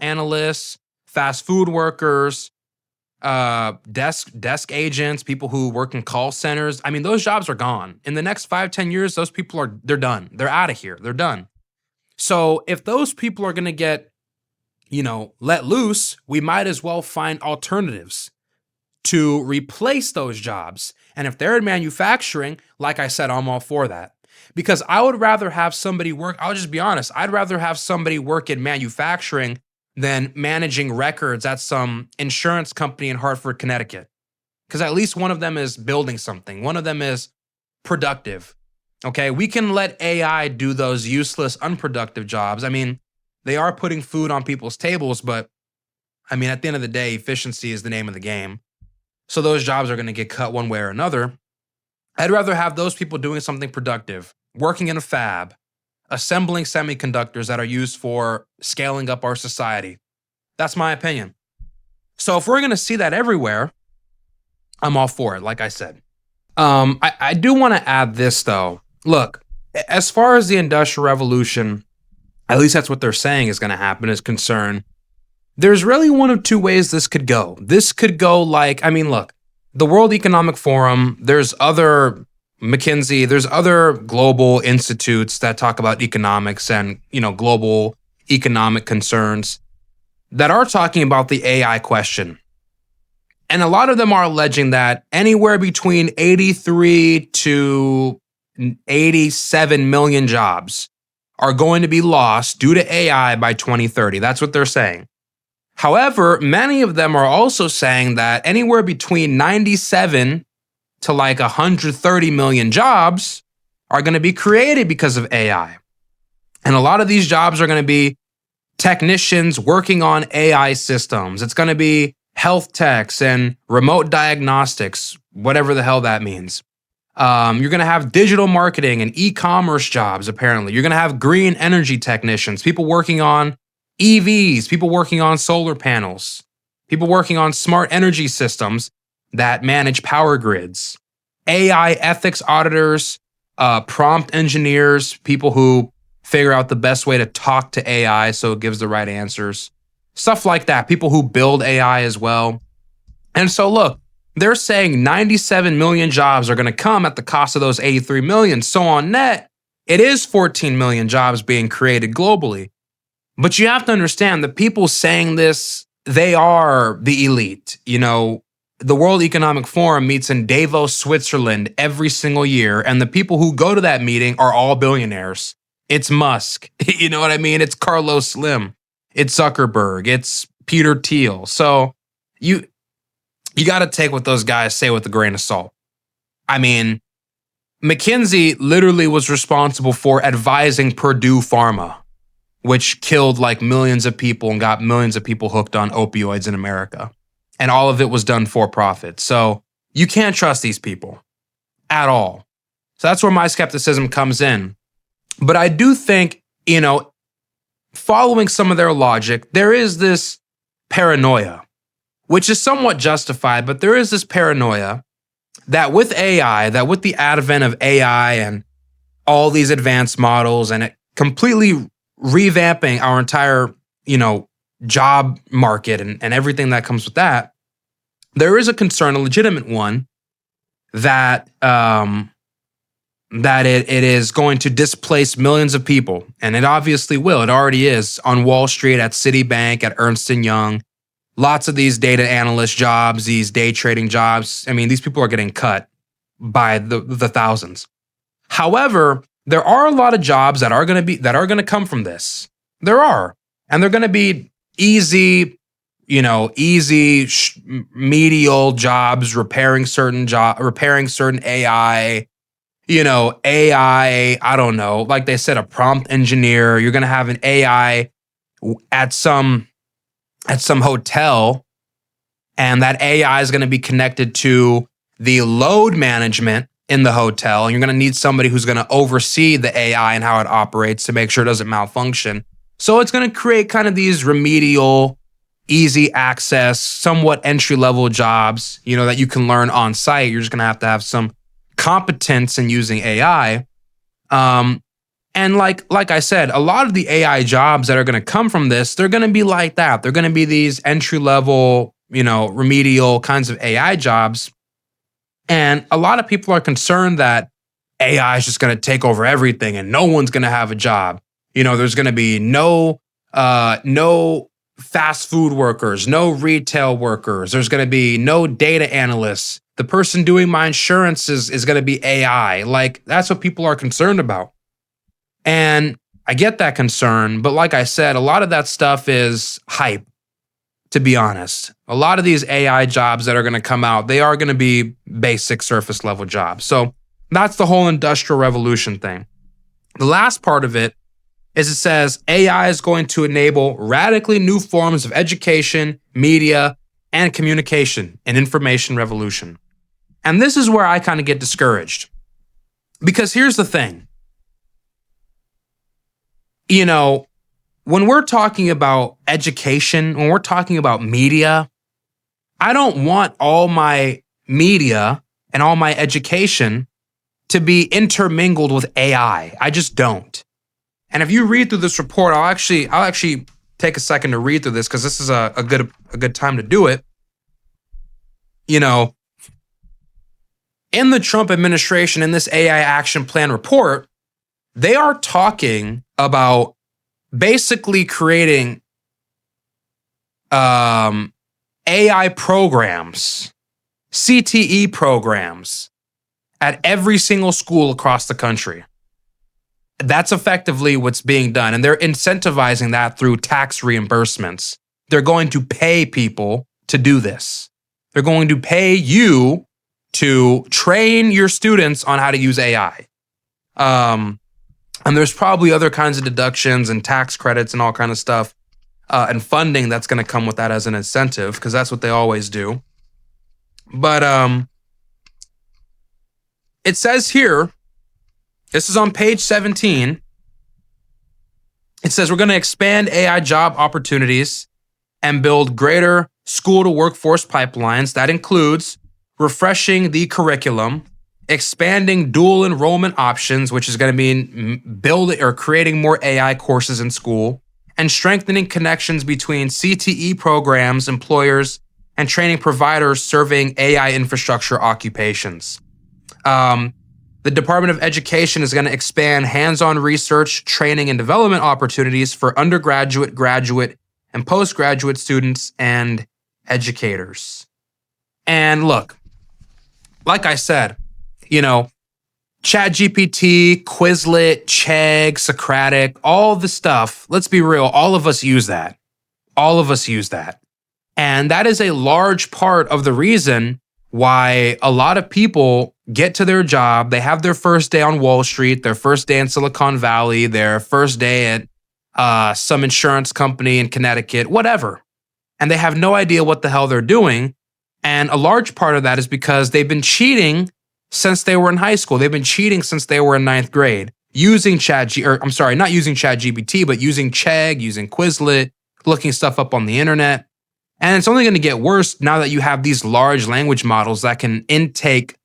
analysts, fast food workers, desk agents, people who work in call centers. I mean, those jobs are gone. In the next 5-10 years, those people they're done. They're out of here. They're done. So if those people are going to get, let loose, we might as well find alternatives to replace those jobs. And if they're in manufacturing, like I said, I'm all for that. Because I would rather have somebody work, I'll just be honest, I'd rather have somebody work in manufacturing than managing records at some insurance company in Hartford, Connecticut. Because at least one of them is building something. One of them is productive. Okay, we can let AI do those useless, unproductive jobs. I mean, they are putting food on people's tables, but I mean, at the end of the day, efficiency is the name of the game. So those jobs are going to get cut one way or another. I'd rather have those people doing something productive, working in a fab, assembling semiconductors that are used for scaling up our society. That's my opinion. So if we're going to see that everywhere, I'm all for it, like I said. I do want to add this, though. Look, as far as the Industrial Revolution, at least that's what they're saying is going to happen, is concerned, there's really one of two ways this could go. This could go look, the World Economic Forum, there's other McKinsey, there's other global institutes that talk about economics and, global economic concerns that are talking about the AI question. And a lot of them are alleging that anywhere between 83 to 87 million jobs are going to be lost due to AI by 2030. That's what they're saying. However, many of them are also saying that anywhere between 97 to 130 million jobs are going to be created because of AI. And a lot of these jobs are going to be technicians working on AI systems. It's going to be health techs and remote diagnostics, whatever the hell that means. You're going to have digital marketing and e-commerce jobs, apparently. You're going to have green energy technicians, people working on EVs, people working on solar panels, people working on smart energy systems that manage power grids, AI ethics auditors, prompt engineers, people who figure out the best way to talk to AI so it gives the right answers, stuff like that, people who build AI as well. And so look, they're saying 97 million jobs are going to come at the cost of those 83 million. So on net, it is 14 million jobs being created globally. But you have to understand, the people saying this, they are the elite. The World Economic Forum meets in Davos, Switzerland every single year, and the people who go to that meeting are all billionaires. It's Musk. You know what I mean? It's Carlos Slim. it's Zuckerberg, it's Peter Thiel. So you got to take what those guys say with a grain of salt. I mean, McKinsey literally was responsible for advising Purdue Pharma, which killed like millions of people and got millions of people hooked on opioids in America. And all of it was done for profit. So you can't trust these people at all. So that's where my skepticism comes in. But I do think, following some of their logic, there is this paranoia, which is somewhat justified, but there is this paranoia that with AI, that with the advent of AI and all these advanced models and it completely revamping our entire, job market and everything that comes with that, there is a concern, a legitimate one, that it is going to displace millions of people. And it obviously will. It already is on Wall Street, at Citibank, at Ernst & Young. Lots of these data analyst jobs, these day trading jobs. I mean, these people are getting cut by the thousands. However, there are a lot of jobs that are going to come from this. There are. And they're going to be easy, medial jobs, repairing certain AI, I don't know, like they said, a prompt engineer. You're going to have an AI at some hotel, and that AI is going to be connected to the load management in the hotel. And you're going to need somebody who's going to oversee the AI and how it operates to make sure it doesn't malfunction. So it's going to create kind of these remedial, easy access, somewhat entry-level jobs, that you can learn on site. You're just going to have some competence in using AI. And like I said, a lot of the AI jobs that are going to come from this, they're going to be like that. They're going to be these entry-level, remedial kinds of AI jobs. And a lot of people are concerned that AI is just going to take over everything and no one's going to have a job. There's going to be no fast food workers, no retail workers. There's going to be no data analysts. The person doing my insurance is going to be AI. Like, that's what people are concerned about. And I get that concern, but like I said, a lot of that stuff is hype, to be honest. A lot of these AI jobs that are going to come out, they are going to be basic surface level jobs. So that's the whole industrial revolution thing. The last part of it is it says AI is going to enable radically new forms of education, media, and communication, an information revolution. And this is where I kind of get discouraged. Because here's the thing. When we're talking about education, when we're talking about media, I don't want all my media and all my education to be intermingled with AI. I just don't. And if you read through this report, I'll actually take a second to read through this because this is a good time to do it. In the Trump administration, in this AI action plan report, they are talking about basically creating AI programs, CTE programs at every single school across the country. That's effectively what's being done. And they're incentivizing that through tax reimbursements. They're going to pay people to do this. They're going to pay you to train your students on how to use AI. And there's probably other kinds of deductions and tax credits and all kind of stuff and funding that's going to come with that as an incentive, because that's what they always do. But it says here, this is on page 17. It says we're going to expand AI job opportunities and build greater school to workforce pipelines. That includes refreshing the curriculum, expanding dual enrollment options, which is going to mean building or creating more AI courses in school, and strengthening connections between CTE programs, employers, and training providers serving AI infrastructure occupations. The Department of Education is going to expand hands-on research, training, and development opportunities for undergraduate, graduate, and postgraduate students and educators. And look, like I said, ChatGPT, Quizlet, Chegg, Socratic, all the stuff, let's be real, all of us use that. All of us use that. And that is a large part of the reason why a lot of people get to their job. They have their first day on Wall Street, their first day in Silicon Valley, their first day at some insurance company in Connecticut, whatever. And they have no idea what the hell they're doing. And a large part of that is because they've been cheating since they were in high school. They've been cheating since they were in ninth grade, using not using ChatGPT, but using Chegg, using Quizlet, looking stuff up on the internet. And it's only going to get worse now that you have these large language models that can intake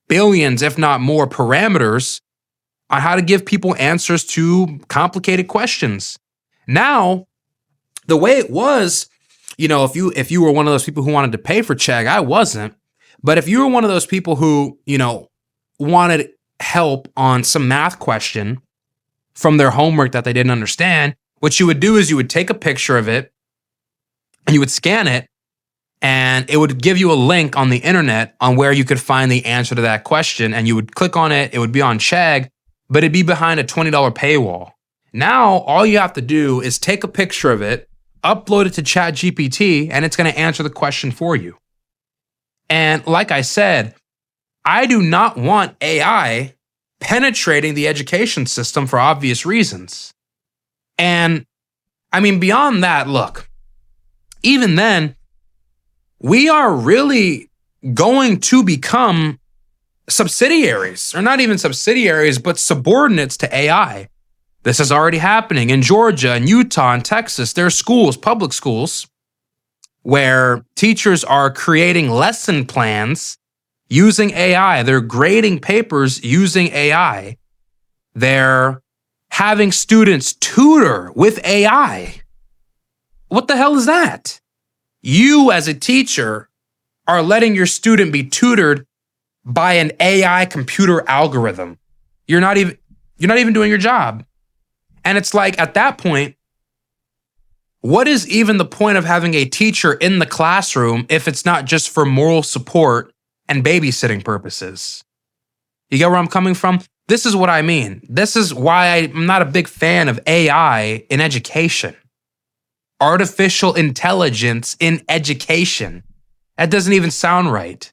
billions, if not more, parameters on how to give people answers to complicated questions. Now, the way it was, if you were one of those people who wanted to pay for Chegg, I wasn't. But if you were one of those people who, wanted help on some math question from their homework that they didn't understand, what you would do is you would take a picture of it and you would scan it, and it would give you a link on the internet on where you could find the answer to that question. And you would click on it. It would be on Chegg, but it'd be behind a $20 paywall. Now, all you have to do is take a picture of it, upload it to ChatGPT, and it's going to answer the question for you. And like I said, I do not want AI penetrating the education system for obvious reasons. And I mean, beyond that, look, even then, we are really going to become subsidiaries, or not even subsidiaries, but subordinates to AI. This is already happening in Georgia and Utah and Texas. There are schools, public schools, where teachers are creating lesson plans using AI. They're grading papers using AI. They're having students tutor with AI. What the hell is that? You, as a teacher, are letting your student be tutored by an AI computer algorithm. You're not even doing your job. And it's like, at that point, what is even the point of having a teacher in the classroom if it's not just for moral support and babysitting purposes? You get where I'm coming from? This is what I mean. This is why I'm not a big fan of AI in education. Artificial intelligence in education. That doesn't even sound right.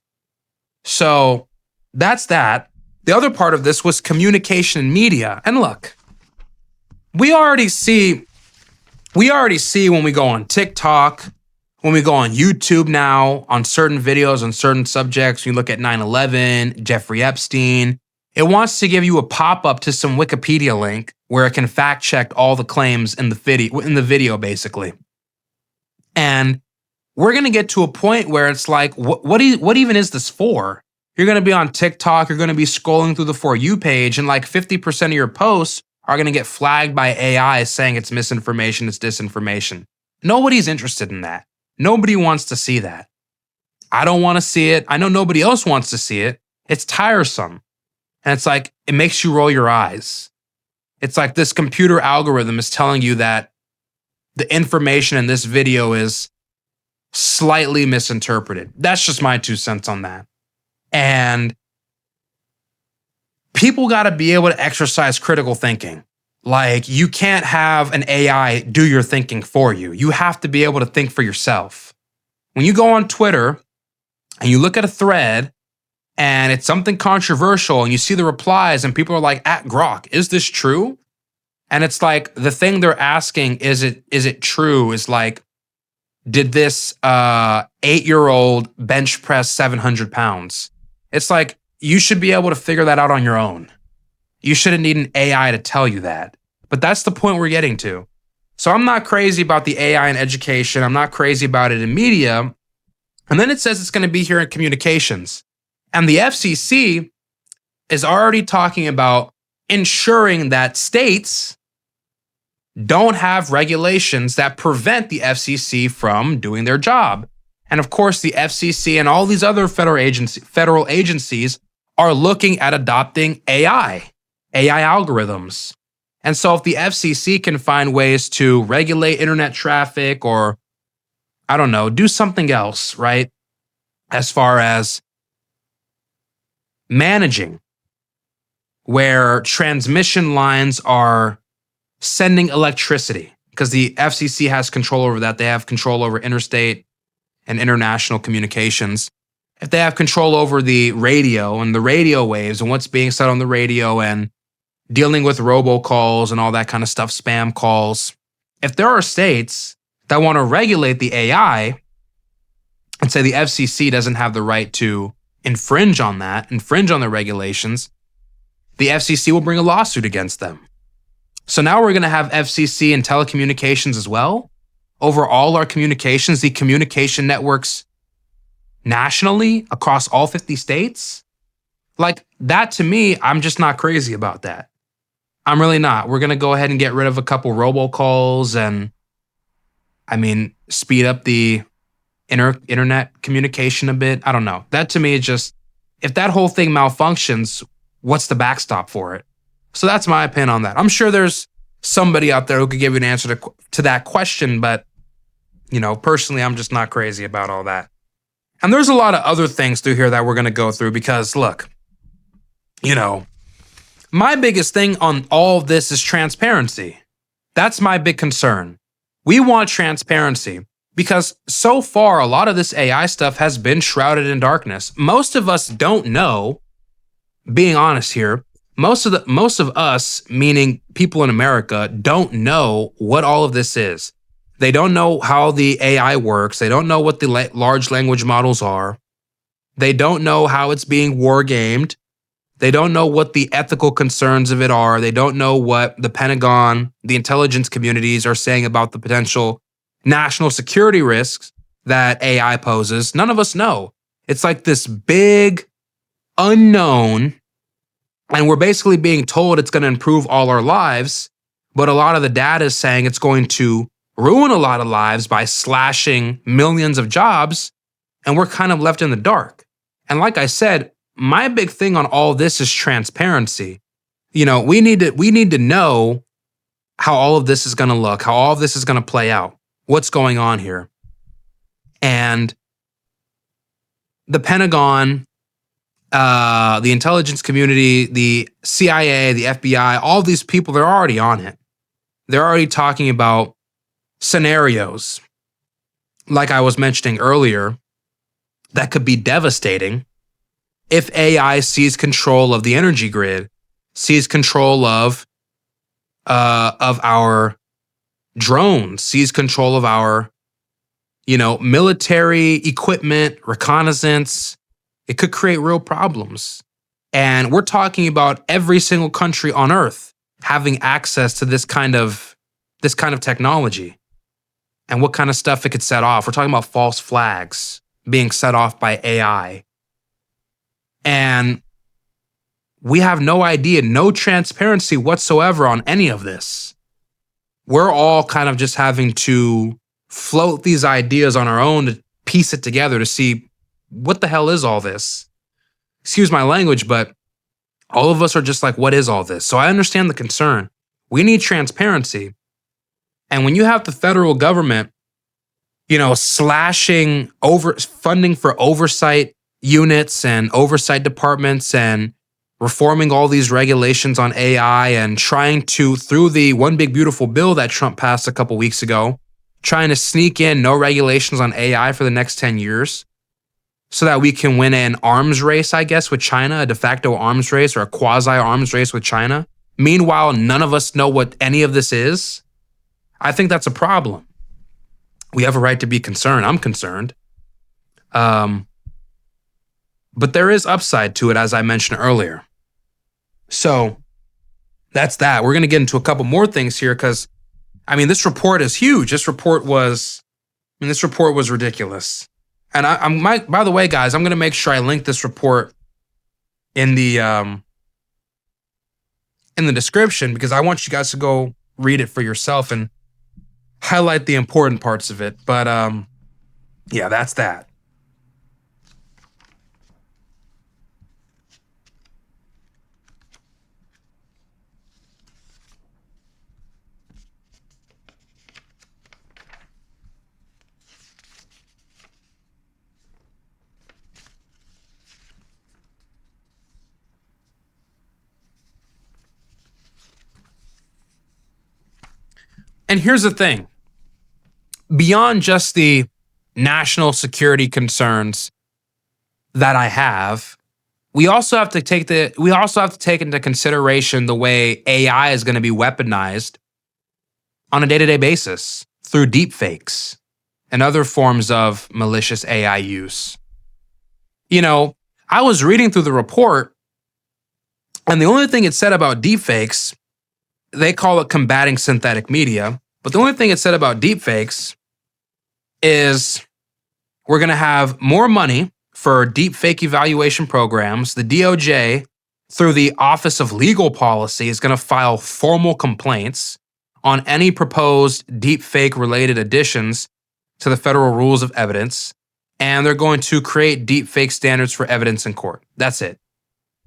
So that's that. The other part of this was communication and media. And look, we already see when we go on TikTok, when we go on YouTube now, on certain videos, on certain subjects, you look at 9/11, Jeffrey Epstein, it wants to give you a pop-up to some Wikipedia link where it can fact check all the claims in the video, basically. And we're going to get to a point where it's like, what even is this for? You're going to be on TikTok, you're going to be scrolling through the For You page, and like 50% of your posts are going to get flagged by AI saying it's misinformation, it's disinformation. Nobody's interested in that. Nobody wants to see that. I don't want to see it. I know nobody else wants to see it. It's tiresome. And it's like, it makes you roll your eyes. It's like this computer algorithm is telling you that the information in this video is slightly misinterpreted. That's just my 2 cents on that. And people got to be able to exercise critical thinking. Like, you can't have an AI do your thinking for you. You have to be able to think for yourself. When you go on Twitter and you look at a thread and it's something controversial and you see the replies and people are like, at Grok, is this true? And it's like, the thing they're asking, is it true? Is like, did this 8-year-old bench press 700 pounds? It's like, you should be able to figure that out on your own. You shouldn't need an AI to tell you that. But that's the point we're getting to. So I'm not crazy about the AI in education. I'm not crazy about it in media. And then it says it's going to be here in communications. And the FCC is already talking about ensuring that states don't have regulations that prevent the FCC from doing their job. And of course, the FCC and all these other federal agencies are looking at adopting AI algorithms. And so if the FCC can find ways to regulate internet traffic, or, I don't know, do something else, right? As far as managing where transmission lines are sending electricity because the FCC has control over that. They have control over interstate and international communications. If they have control over the radio and the radio waves and what's being said on the radio and dealing with robocalls and all that kind of stuff, spam calls, if there are states that want to regulate the AI and say the FCC doesn't have the right to infringe on the regulations, the FCC will bring a lawsuit against them. So now we're going to have FCC and telecommunications as well over all our communications, the communication networks nationally across all 50 states. Like that to me, I'm just not crazy about that. I'm really not. We're going to go ahead and get rid of a couple robocalls and speed up the internet communication a bit. I don't know. That to me is just, if that whole thing malfunctions, what's the backstop for it? So that's my opinion on that. I'm sure there's somebody out there who could give you an answer to that question, but personally, I'm just not crazy about all that. And there's a lot of other things through here that we're going to go through because look, my biggest thing on all of this is transparency. That's my big concern. We want transparency because so far, a lot of this AI stuff has been shrouded in darkness. Most of us don't know, being honest here, most of us, meaning people in America, don't know what all of this is. They don't know how the AI works. They don't know what the large language models are. They don't know how it's being war gamed. They don't know what the ethical concerns of it are. They don't know what the Pentagon, the intelligence communities are saying about the potential national security risks that AI poses. None of us know. It's like this big unknown, and we're basically being told it's going to improve all our lives, but a lot of the data is saying it's going to ruin a lot of lives by slashing millions of jobs, and we're kind of left in the dark. And like I said, my big thing on all this is transparency. We need to know how all of this is going to look, how all of this is going to play out, what's going on here. And the Pentagon, the intelligence community, the CIA, the FBI, all these people, they're already on it. They're already talking about scenarios, like I was mentioning earlier, that could be devastating if AI sees control of the energy grid, sees control of our drones, sees control of our, military equipment, reconnaissance. It could create real problems. And we're talking about every single country on Earth having access to this kind of technology and what kind of stuff it could set off. We're talking about false flags being set off by AI. And we have no idea, no transparency whatsoever on any of this. We're all kind of just having to float these ideas on our own to piece it together to see what the hell is all this. Excuse my language, but all of us are just like, what is all this? So I understand the concern. We need transparency. And when you have the federal government, slashing funding for oversight units and oversight departments and reforming all these regulations on AI and trying to, through the one big beautiful bill that Trump passed a couple weeks ago, trying to sneak in no regulations on AI for the next 10 years so that we can win an arms race, I guess, with China, a de facto arms race or a quasi arms race with China. Meanwhile, none of us know what any of this is. I think that's a problem. We have a right to be concerned. I'm concerned. But there is upside to it, as I mentioned earlier. So that's that. We're going to get into a couple more things here because, this report is huge. This report was ridiculous. And by the way, guys, I'm going to make sure I link this report in the description because I want you guys to go read it for yourself and highlight the important parts of it. But yeah, that's that. And here's the thing. Beyond just the national security concerns that I have, we also have to take into consideration the way AI is going to be weaponized on a day-to-day basis through deepfakes and other forms of malicious AI use. You know, I was reading through the report, and the only thing it said about deepfakes, they call it combating synthetic media, but the only thing it said about deepfakes is we're going to have more money for deepfake evaluation programs. The DOJ, through the Office of Legal Policy, is going to file formal complaints on any proposed deepfake related additions to the federal rules of evidence, and they're going to create deepfake standards for evidence in court. That's it.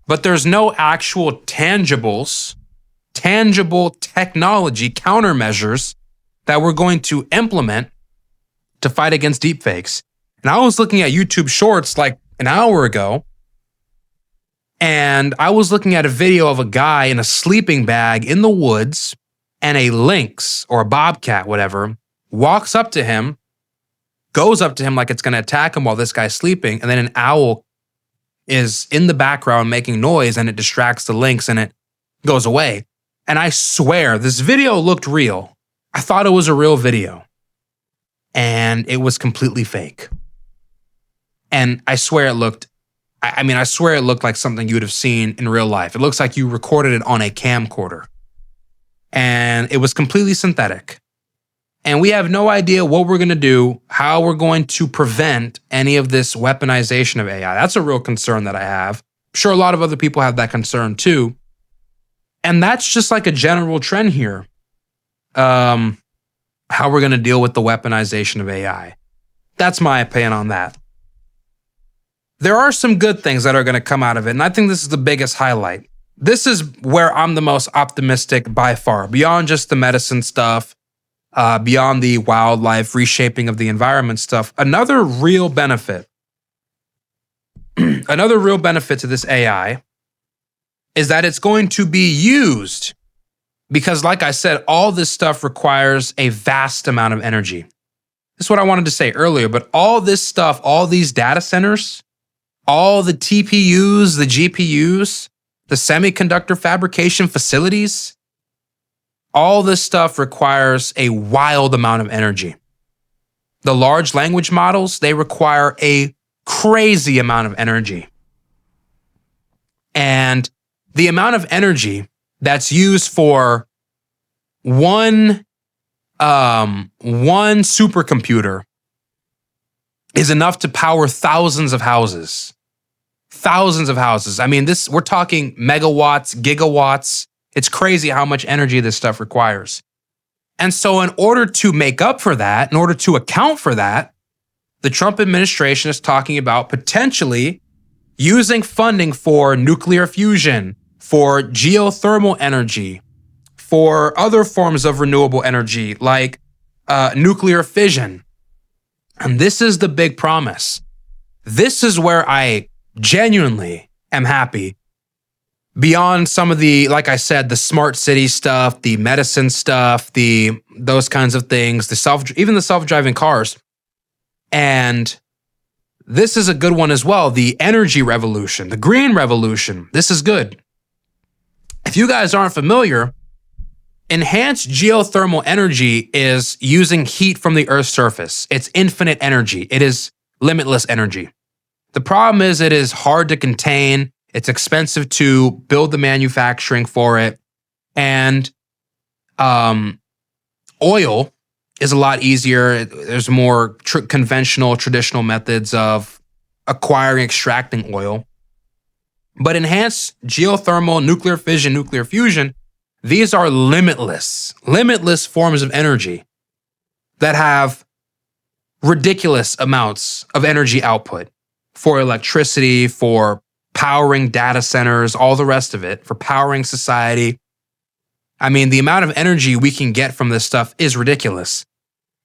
But there's no actual tangible technology countermeasures that we're going to implement to fight against deepfakes. And I was looking at YouTube Shorts like an hour ago, and I was looking at a video of a guy in a sleeping bag in the woods, and a lynx or a bobcat, whatever, walks up to him, goes up to him like it's going to attack him while this guy's sleeping, and then an owl is in the background making noise, and it distracts the lynx, and it goes away. And I swear, this video looked real. I thought it was a real video, and it was completely fake. And I swear it looked, I swear it looked like something you would have seen in real life. It looks like you recorded it on a camcorder. And it was completely synthetic. And we have no idea what we're going to do, how we're going to prevent any of this weaponization of AI. That's a real concern that I have. I'm sure a lot of other people have that concern too. And that's just like a general trend here. How we're going to deal with the weaponization of AI. That's my opinion on that. There are some good things that are going to come out of it, and I think this is the biggest highlight. This is where I'm the most optimistic by far, beyond just the medicine stuff, beyond the wildlife reshaping of the environment stuff. Another real benefit to this AI is that it's going to be used because, like I said, all this stuff requires a vast amount of energy. This is what I wanted to say earlier, but all this stuff, all these data centers, all the TPUs, the GPUs, the semiconductor fabrication facilities, all this stuff requires a wild amount of energy. The large language models, they require a crazy amount of energy. And the amount of energy that's used for one supercomputer is enough to power thousands of houses. Thousands of houses. I mean, we're talking megawatts, gigawatts. It's crazy how much energy this stuff requires. And so in order to make up for that, in order to account for that, the Trump administration is talking about potentially using funding for nuclear fusion, for geothermal energy, for other forms of renewable energy like nuclear fission. And this is the big promise. This is where I genuinely am happy. Beyond some of the, like I said, the smart city stuff, the medicine stuff, those kinds of things, even the self-driving cars. And this is a good one as well. The energy revolution, the green revolution. This is good. If you guys aren't familiar, enhanced geothermal energy is using heat from the Earth's surface. It's infinite energy. It is limitless energy. The problem is it is hard to contain. It's expensive to build the manufacturing for it. And oil is a lot easier. There's more conventional, traditional methods of acquiring, extracting oil. But enhanced geothermal, nuclear fission, nuclear fusion, these are limitless forms of energy that have ridiculous amounts of energy output for electricity, for powering data centers, all the rest of it, for powering society. I mean, the amount of energy we can get from this stuff is ridiculous.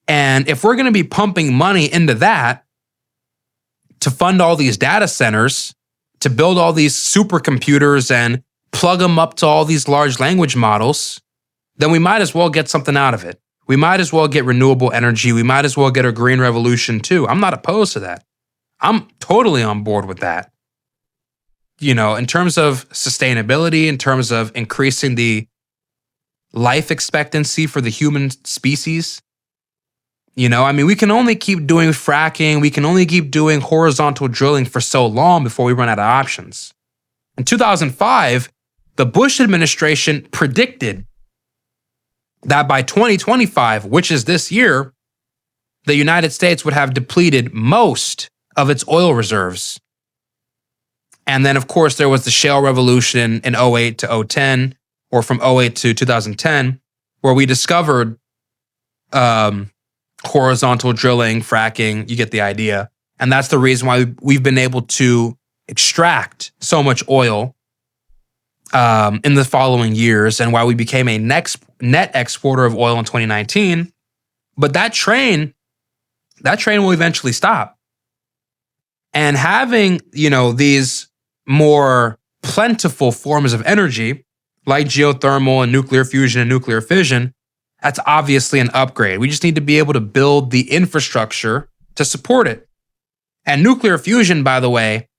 And if we're going to be pumping money into that to fund all these data centers, to build all these supercomputers and plug them up to all these large language models, then we might as well get something out of it. We might as well get renewable energy. We might as well get a green revolution too. I'm not opposed to that. I'm totally on board with that. In terms of sustainability, in terms of increasing the life expectancy for the human species, we can only keep doing fracking. We can only keep doing horizontal drilling for so long before we run out of options. In 2005, the Bush administration predicted that by 2025, which is this year, the United States would have depleted most of its oil reserves. And then, of course, there was the shale revolution in 08 to 010, or from 08 to 2010, where we discovered horizontal drilling, fracking. You get the idea. And that's the reason why we've been able to extract so much oil in the following years, and why we became a net exporter of oil in 2019. But that train will eventually stop. And having, these more plentiful forms of energy, like geothermal and nuclear fusion and nuclear fission, that's obviously an upgrade. We just need to be able to build the infrastructure to support it. And nuclear fusion, by the way,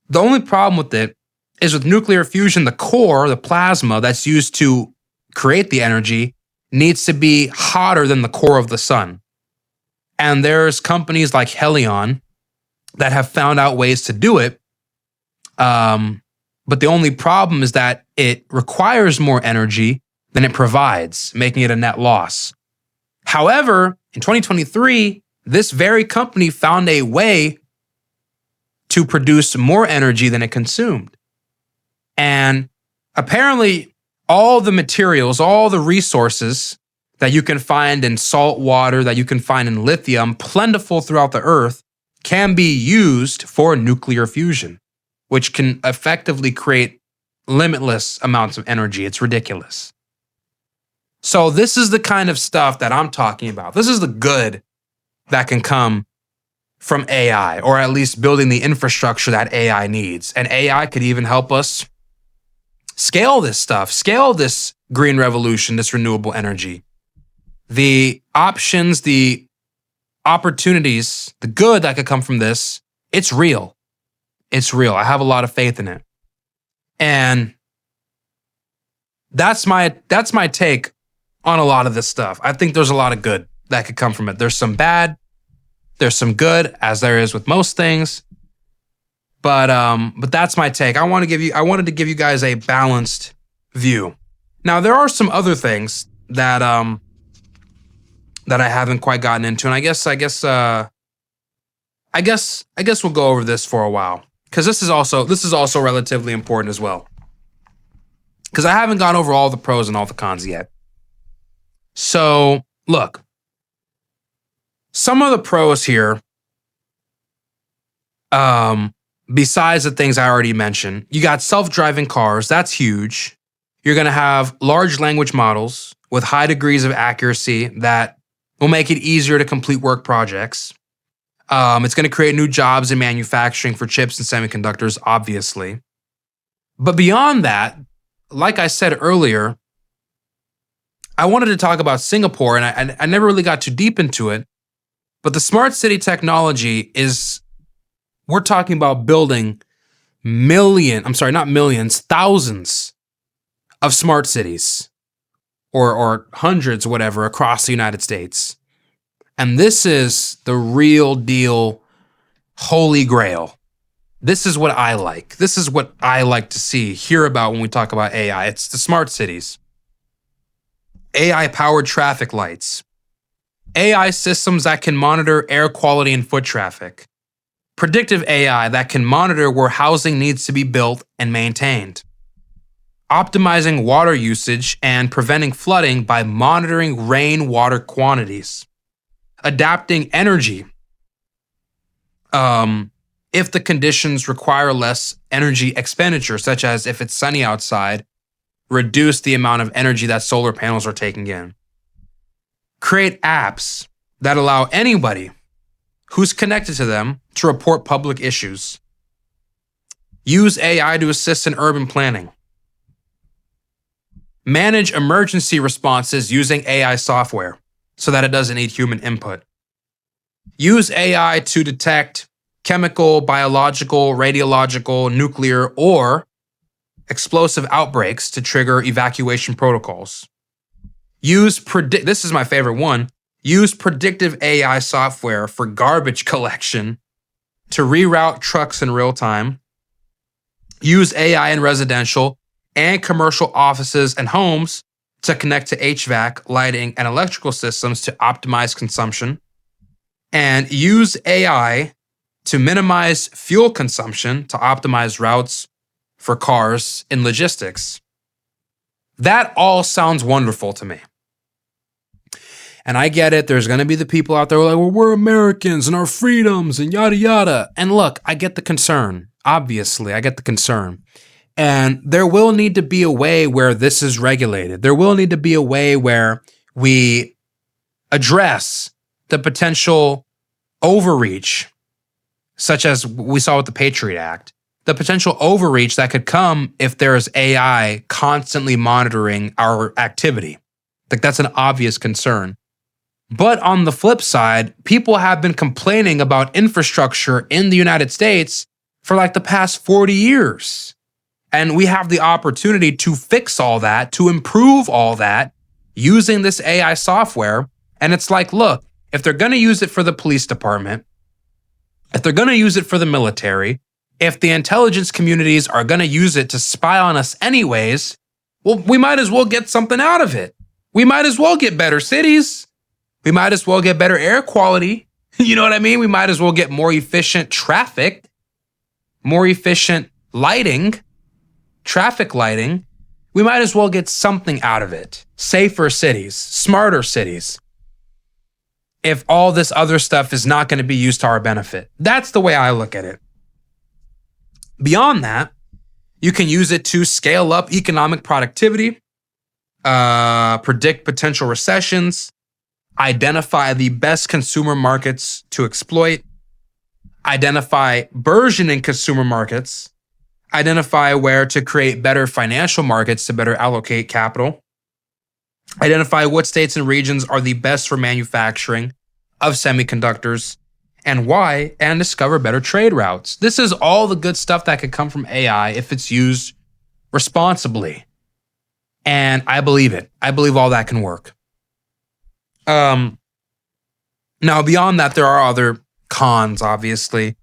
the only problem with it is with nuclear fusion, the core, the plasma that's used to create the energy, needs to be hotter than the core of the sun. And there's companies like Helion that have found out ways to do it. But the only problem is that it requires more energy than it provides, making it a net loss. However, in 2023, this very company found a way to produce more energy than it consumed. And apparently, all the materials, all the resources that you can find in salt water, that you can find in lithium, plentiful throughout the earth, can be used for nuclear fusion, which can effectively create limitless amounts of energy. It's ridiculous. So this is the kind of stuff that I'm talking about. This is the good that can come from AI, or at least building the infrastructure that AI needs. And AI could even help us scale this stuff, scale this green revolution, this renewable energy. The options, the opportunities, the good that could come from this, it's real. It's real. I have a lot of faith in it. And that's my take on a lot of this stuff. I think there's a lot of good that could come from it. There's some bad, there's some good, as there is with most things. But that's my take. I wanted to give you guys a balanced view. Now, there are some other things that I haven't quite gotten into, and I guess we'll go over this for a while, because this is also relatively important as well. Because I haven't gone over all the pros and all the cons yet. So, look, some of the pros here, besides the things I already mentioned, you got self-driving cars. That's huge. You're going to have large language models with high degrees of accuracy that will make it easier to complete work projects. It's going to create new jobs in manufacturing for chips and semiconductors, obviously. But beyond that, like I said earlier, I wanted to talk about Singapore, and I never really got too deep into it. But the smart city technology is, we're talking about building thousands of smart cities, or hundreds, whatever, across the United States. And this is the real deal, holy grail. This is what I like. This is what I like to hear about when we talk about AI. It's the smart cities. AI-powered traffic lights. AI systems that can monitor air quality and foot traffic. Predictive AI that can monitor where housing needs to be built and maintained. Optimizing water usage and preventing flooding by monitoring rainwater quantities. Adapting energy. If the conditions require less energy expenditure, such as if it's sunny outside, reduce the amount of energy that solar panels are taking in. Create apps that allow anybody who's connected to them to report public issues. Use AI to assist in urban planning. Manage emergency responses using AI software. so that it doesn't need human input. Use AI to detect chemical, biological, radiological, nuclear, or explosive outbreaks to trigger evacuation protocols. This is my favorite one. Use predictive AI software for garbage collection to reroute trucks in real time. Use AI in residential and commercial offices and homes to connect to HVAC, lighting, and electrical systems to optimize consumption. And use AI to minimize fuel consumption to optimize routes for cars in logistics. That all sounds wonderful to me. And I get it. There's going to be the people out there who are like, well, we're Americans and our freedoms and yada, yada. And look, I get the concern. Obviously, I get the concern. And there will need to be a way where this is regulated. There will need to be a way where we address the potential overreach, such as we saw with the Patriot Act, the potential overreach that could come if there is AI constantly monitoring our activity. Like, that's an obvious concern. But on the flip side, people have been complaining about infrastructure in the United States for like the past 40 years. And we have the opportunity to fix all that, to improve all that using this AI software. And it's like, look, if they're going to use it for the police department, if they're going to use it for the military, if the intelligence communities are going to use it to spy on us anyways, well, we might as well get something out of it. We might as well get better cities. We might as well get better air quality. You know what I mean? We might as well get more efficient traffic, more efficient lighting, traffic lighting. We might as well get something out of it. Safer cities, smarter cities. If all this other stuff is not going to be used to our benefit. That's the way I look at it. Beyond that, you can use it to scale up economic productivity, predict potential recessions, identify the best consumer markets to exploit, identify burgeoning consumer markets, identify where to create better financial markets to better allocate capital, identify what states and regions are the best for manufacturing of semiconductors and why, and discover better trade routes. This is all the good stuff that could come from AI if it's used responsibly. And I believe it. I believe all that can work. Now, beyond that, there are other cons, obviously.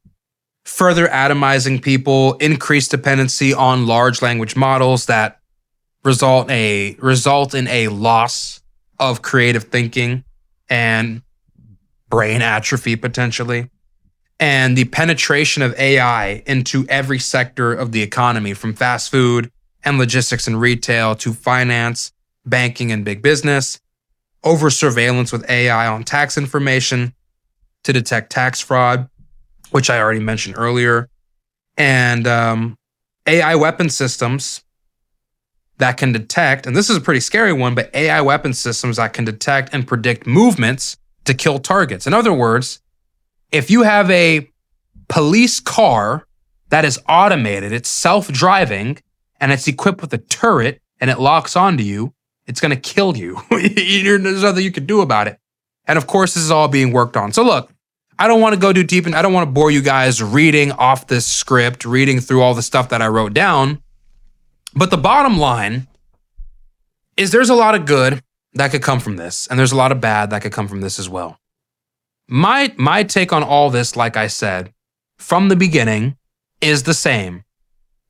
Further atomizing people, increased dependency on large language models that result in a loss of creative thinking and brain atrophy potentially. And the penetration of AI into every sector of the economy, from fast food and logistics and retail to finance, banking, and big business. Over surveillance with AI on tax information to detect tax fraud, which I already mentioned earlier. And AI weapon systems that can detect, and this is a pretty scary one, but AI weapon systems that can detect and predict movements to kill targets. In other words, if you have a police car that is automated, it's self-driving, and it's equipped with a turret and it locks onto you, it's going to kill you. There's nothing you can do about it. And of course, this is all being worked on. So look, I don't want to go too deep, and I don't want to bore you guys reading off this script, reading through all the stuff that I wrote down. But the bottom line is there's a lot of good that could come from this, and there's a lot of bad that could come from this as well. My take on all this, like I said, from the beginning, is the same.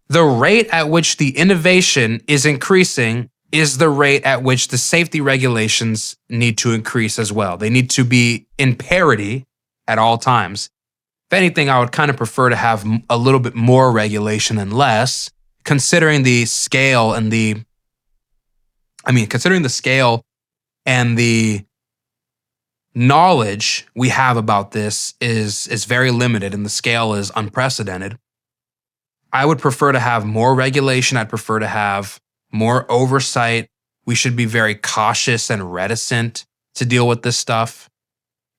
The rate at which the innovation is increasing is the rate at which the safety regulations need to increase as well. They need to be in parity at all times. If anything, I would kind of prefer to have a little bit more regulation than less, considering the scale and the knowledge we have about this is very limited and the scale is unprecedented. I would prefer to have more regulation. I'd prefer to have more oversight. We should be very cautious and reticent to deal with this stuff.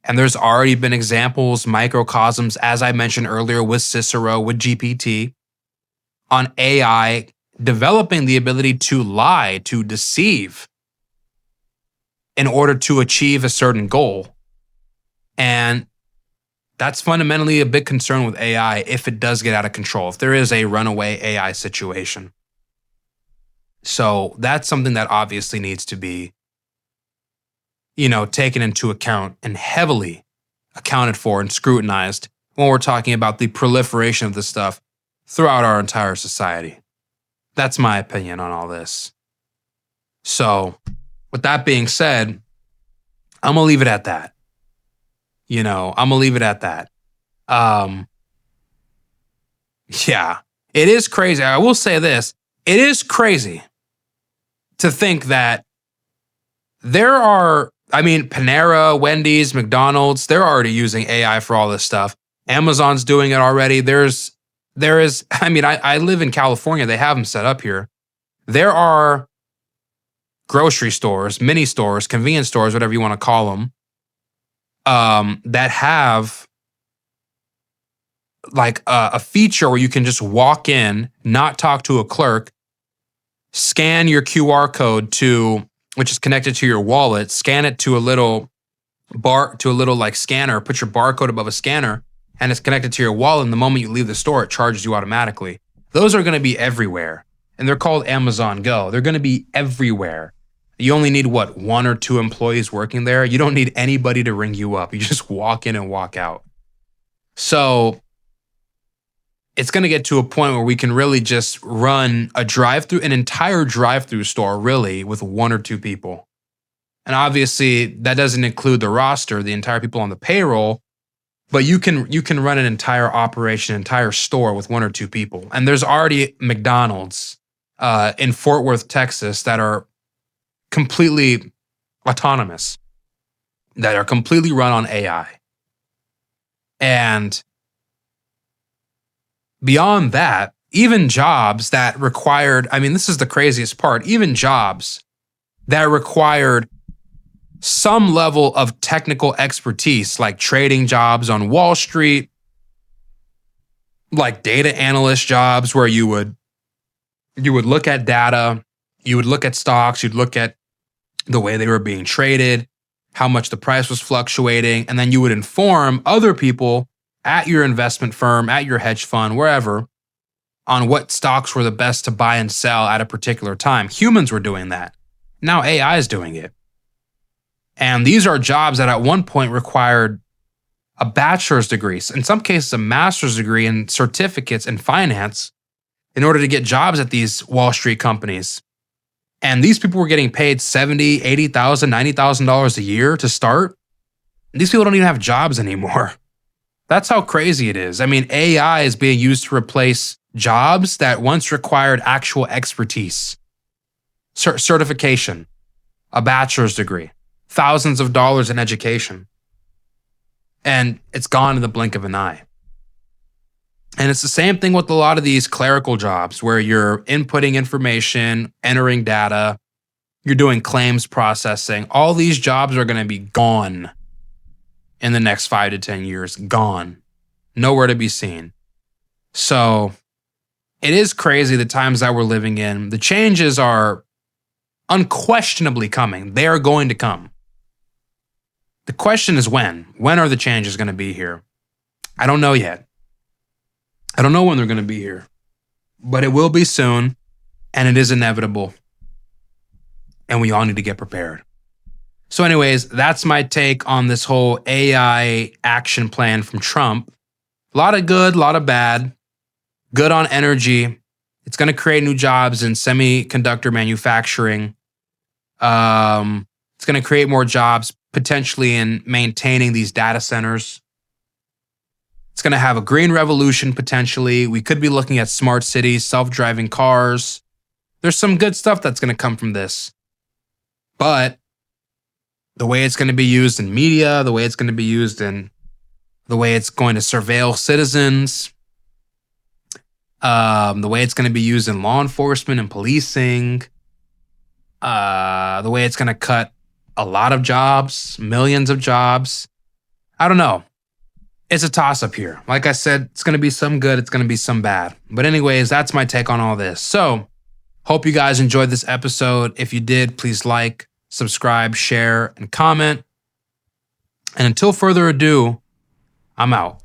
And there's already been examples, microcosms, as I mentioned earlier with Cicero, with GPT, on AI developing the ability to lie, to deceive. in order to achieve a certain goal. And that's fundamentally a big concern with AI if it does get out of control, if there is a runaway AI situation. So that's something that obviously needs to be, taken into account and heavily accounted for and scrutinized when we're talking about the proliferation of this stuff throughout our entire society. That's my opinion on all this. So, with that being said, I'm gonna leave it at that. I'm gonna leave it at that. Yeah, it is crazy. I will say this. It is crazy to think that there are, Panera, Wendy's, McDonald's, they're already using AI for all this stuff. Amazon's doing it already. I live in California. They have them set up here. There are grocery stores, mini stores, convenience stores, whatever you want to call them, that have like a feature where you can just walk in, not talk to a clerk, scan your QR code which is connected to your wallet, scan it to a little like scanner, put your barcode above a scanner, and it's connected to your wallet. And the moment you leave the store, it charges you automatically. Those are going to be everywhere. And they're called Amazon Go. They're going to be everywhere. You only need, 1 or 2 employees working there? You don't need anybody to ring you up. You just walk in and walk out. So it's going to get to a point where we can really just run an entire drive-through store, really, with 1 or 2 people. And obviously, that doesn't include the roster, the entire people on the payroll, but you can run an entire operation, entire store with 1 or 2 people. And there's already McDonald's in Fort Worth, Texas, that are completely autonomous, that are completely run on AI. And beyond that, even jobs that required, this is the craziest part, even jobs that required some level of technical expertise, like trading jobs on Wall Street, like data analyst jobs where you would look at data, you would look at stocks, you'd look at the way they were being traded, how much the price was fluctuating, and then you would inform other people at your investment firm, at your hedge fund, wherever, on what stocks were the best to buy and sell at a particular time. Humans were doing that. Now AI is doing it. And these are jobs that at one point required a bachelor's degree, in some cases a master's degree, and certificates in finance in order to get jobs at these Wall Street companies. And these people were getting paid $70,000, $80,000, $90,000 a year to start. These people don't even have jobs anymore. That's how crazy it is. AI is being used to replace jobs that once required actual expertise, certification, a bachelor's degree, thousands of dollars in education. And it's gone in the blink of an eye. And it's the same thing with a lot of these clerical jobs where you're inputting information, entering data, you're doing claims processing. All these jobs are going to be gone in the next 5 to 10 years. Gone. Nowhere to be seen. So it is crazy the times that we're living in. The changes are unquestionably coming. They are going to come. The question is when. When are the changes going to be here? I don't know yet. I don't know when they're going to be here. But it will be soon, and it is inevitable. And we all need to get prepared. So anyways, that's my take on this whole AI action plan from Trump. A lot of good, a lot of bad. Good on energy. It's going to create new jobs in semiconductor manufacturing. It's going to create more jobs potentially in maintaining these data centers. It's going to have a green revolution potentially. We could be looking at smart cities, self-driving cars. There's some good stuff that's going to come from this. But the way it's going to be used in media, the way it's going to be used in the way it's going to surveil citizens, the way it's going to be used in law enforcement and policing, the way it's going to cut a lot of jobs, millions of jobs. I don't know. It's a toss-up here. Like I said, it's going to be some good, it's going to be some bad. But anyways, that's my take on all this. So, hope you guys enjoyed this episode. If you did, please like, subscribe, share, and comment. And until further ado, I'm out.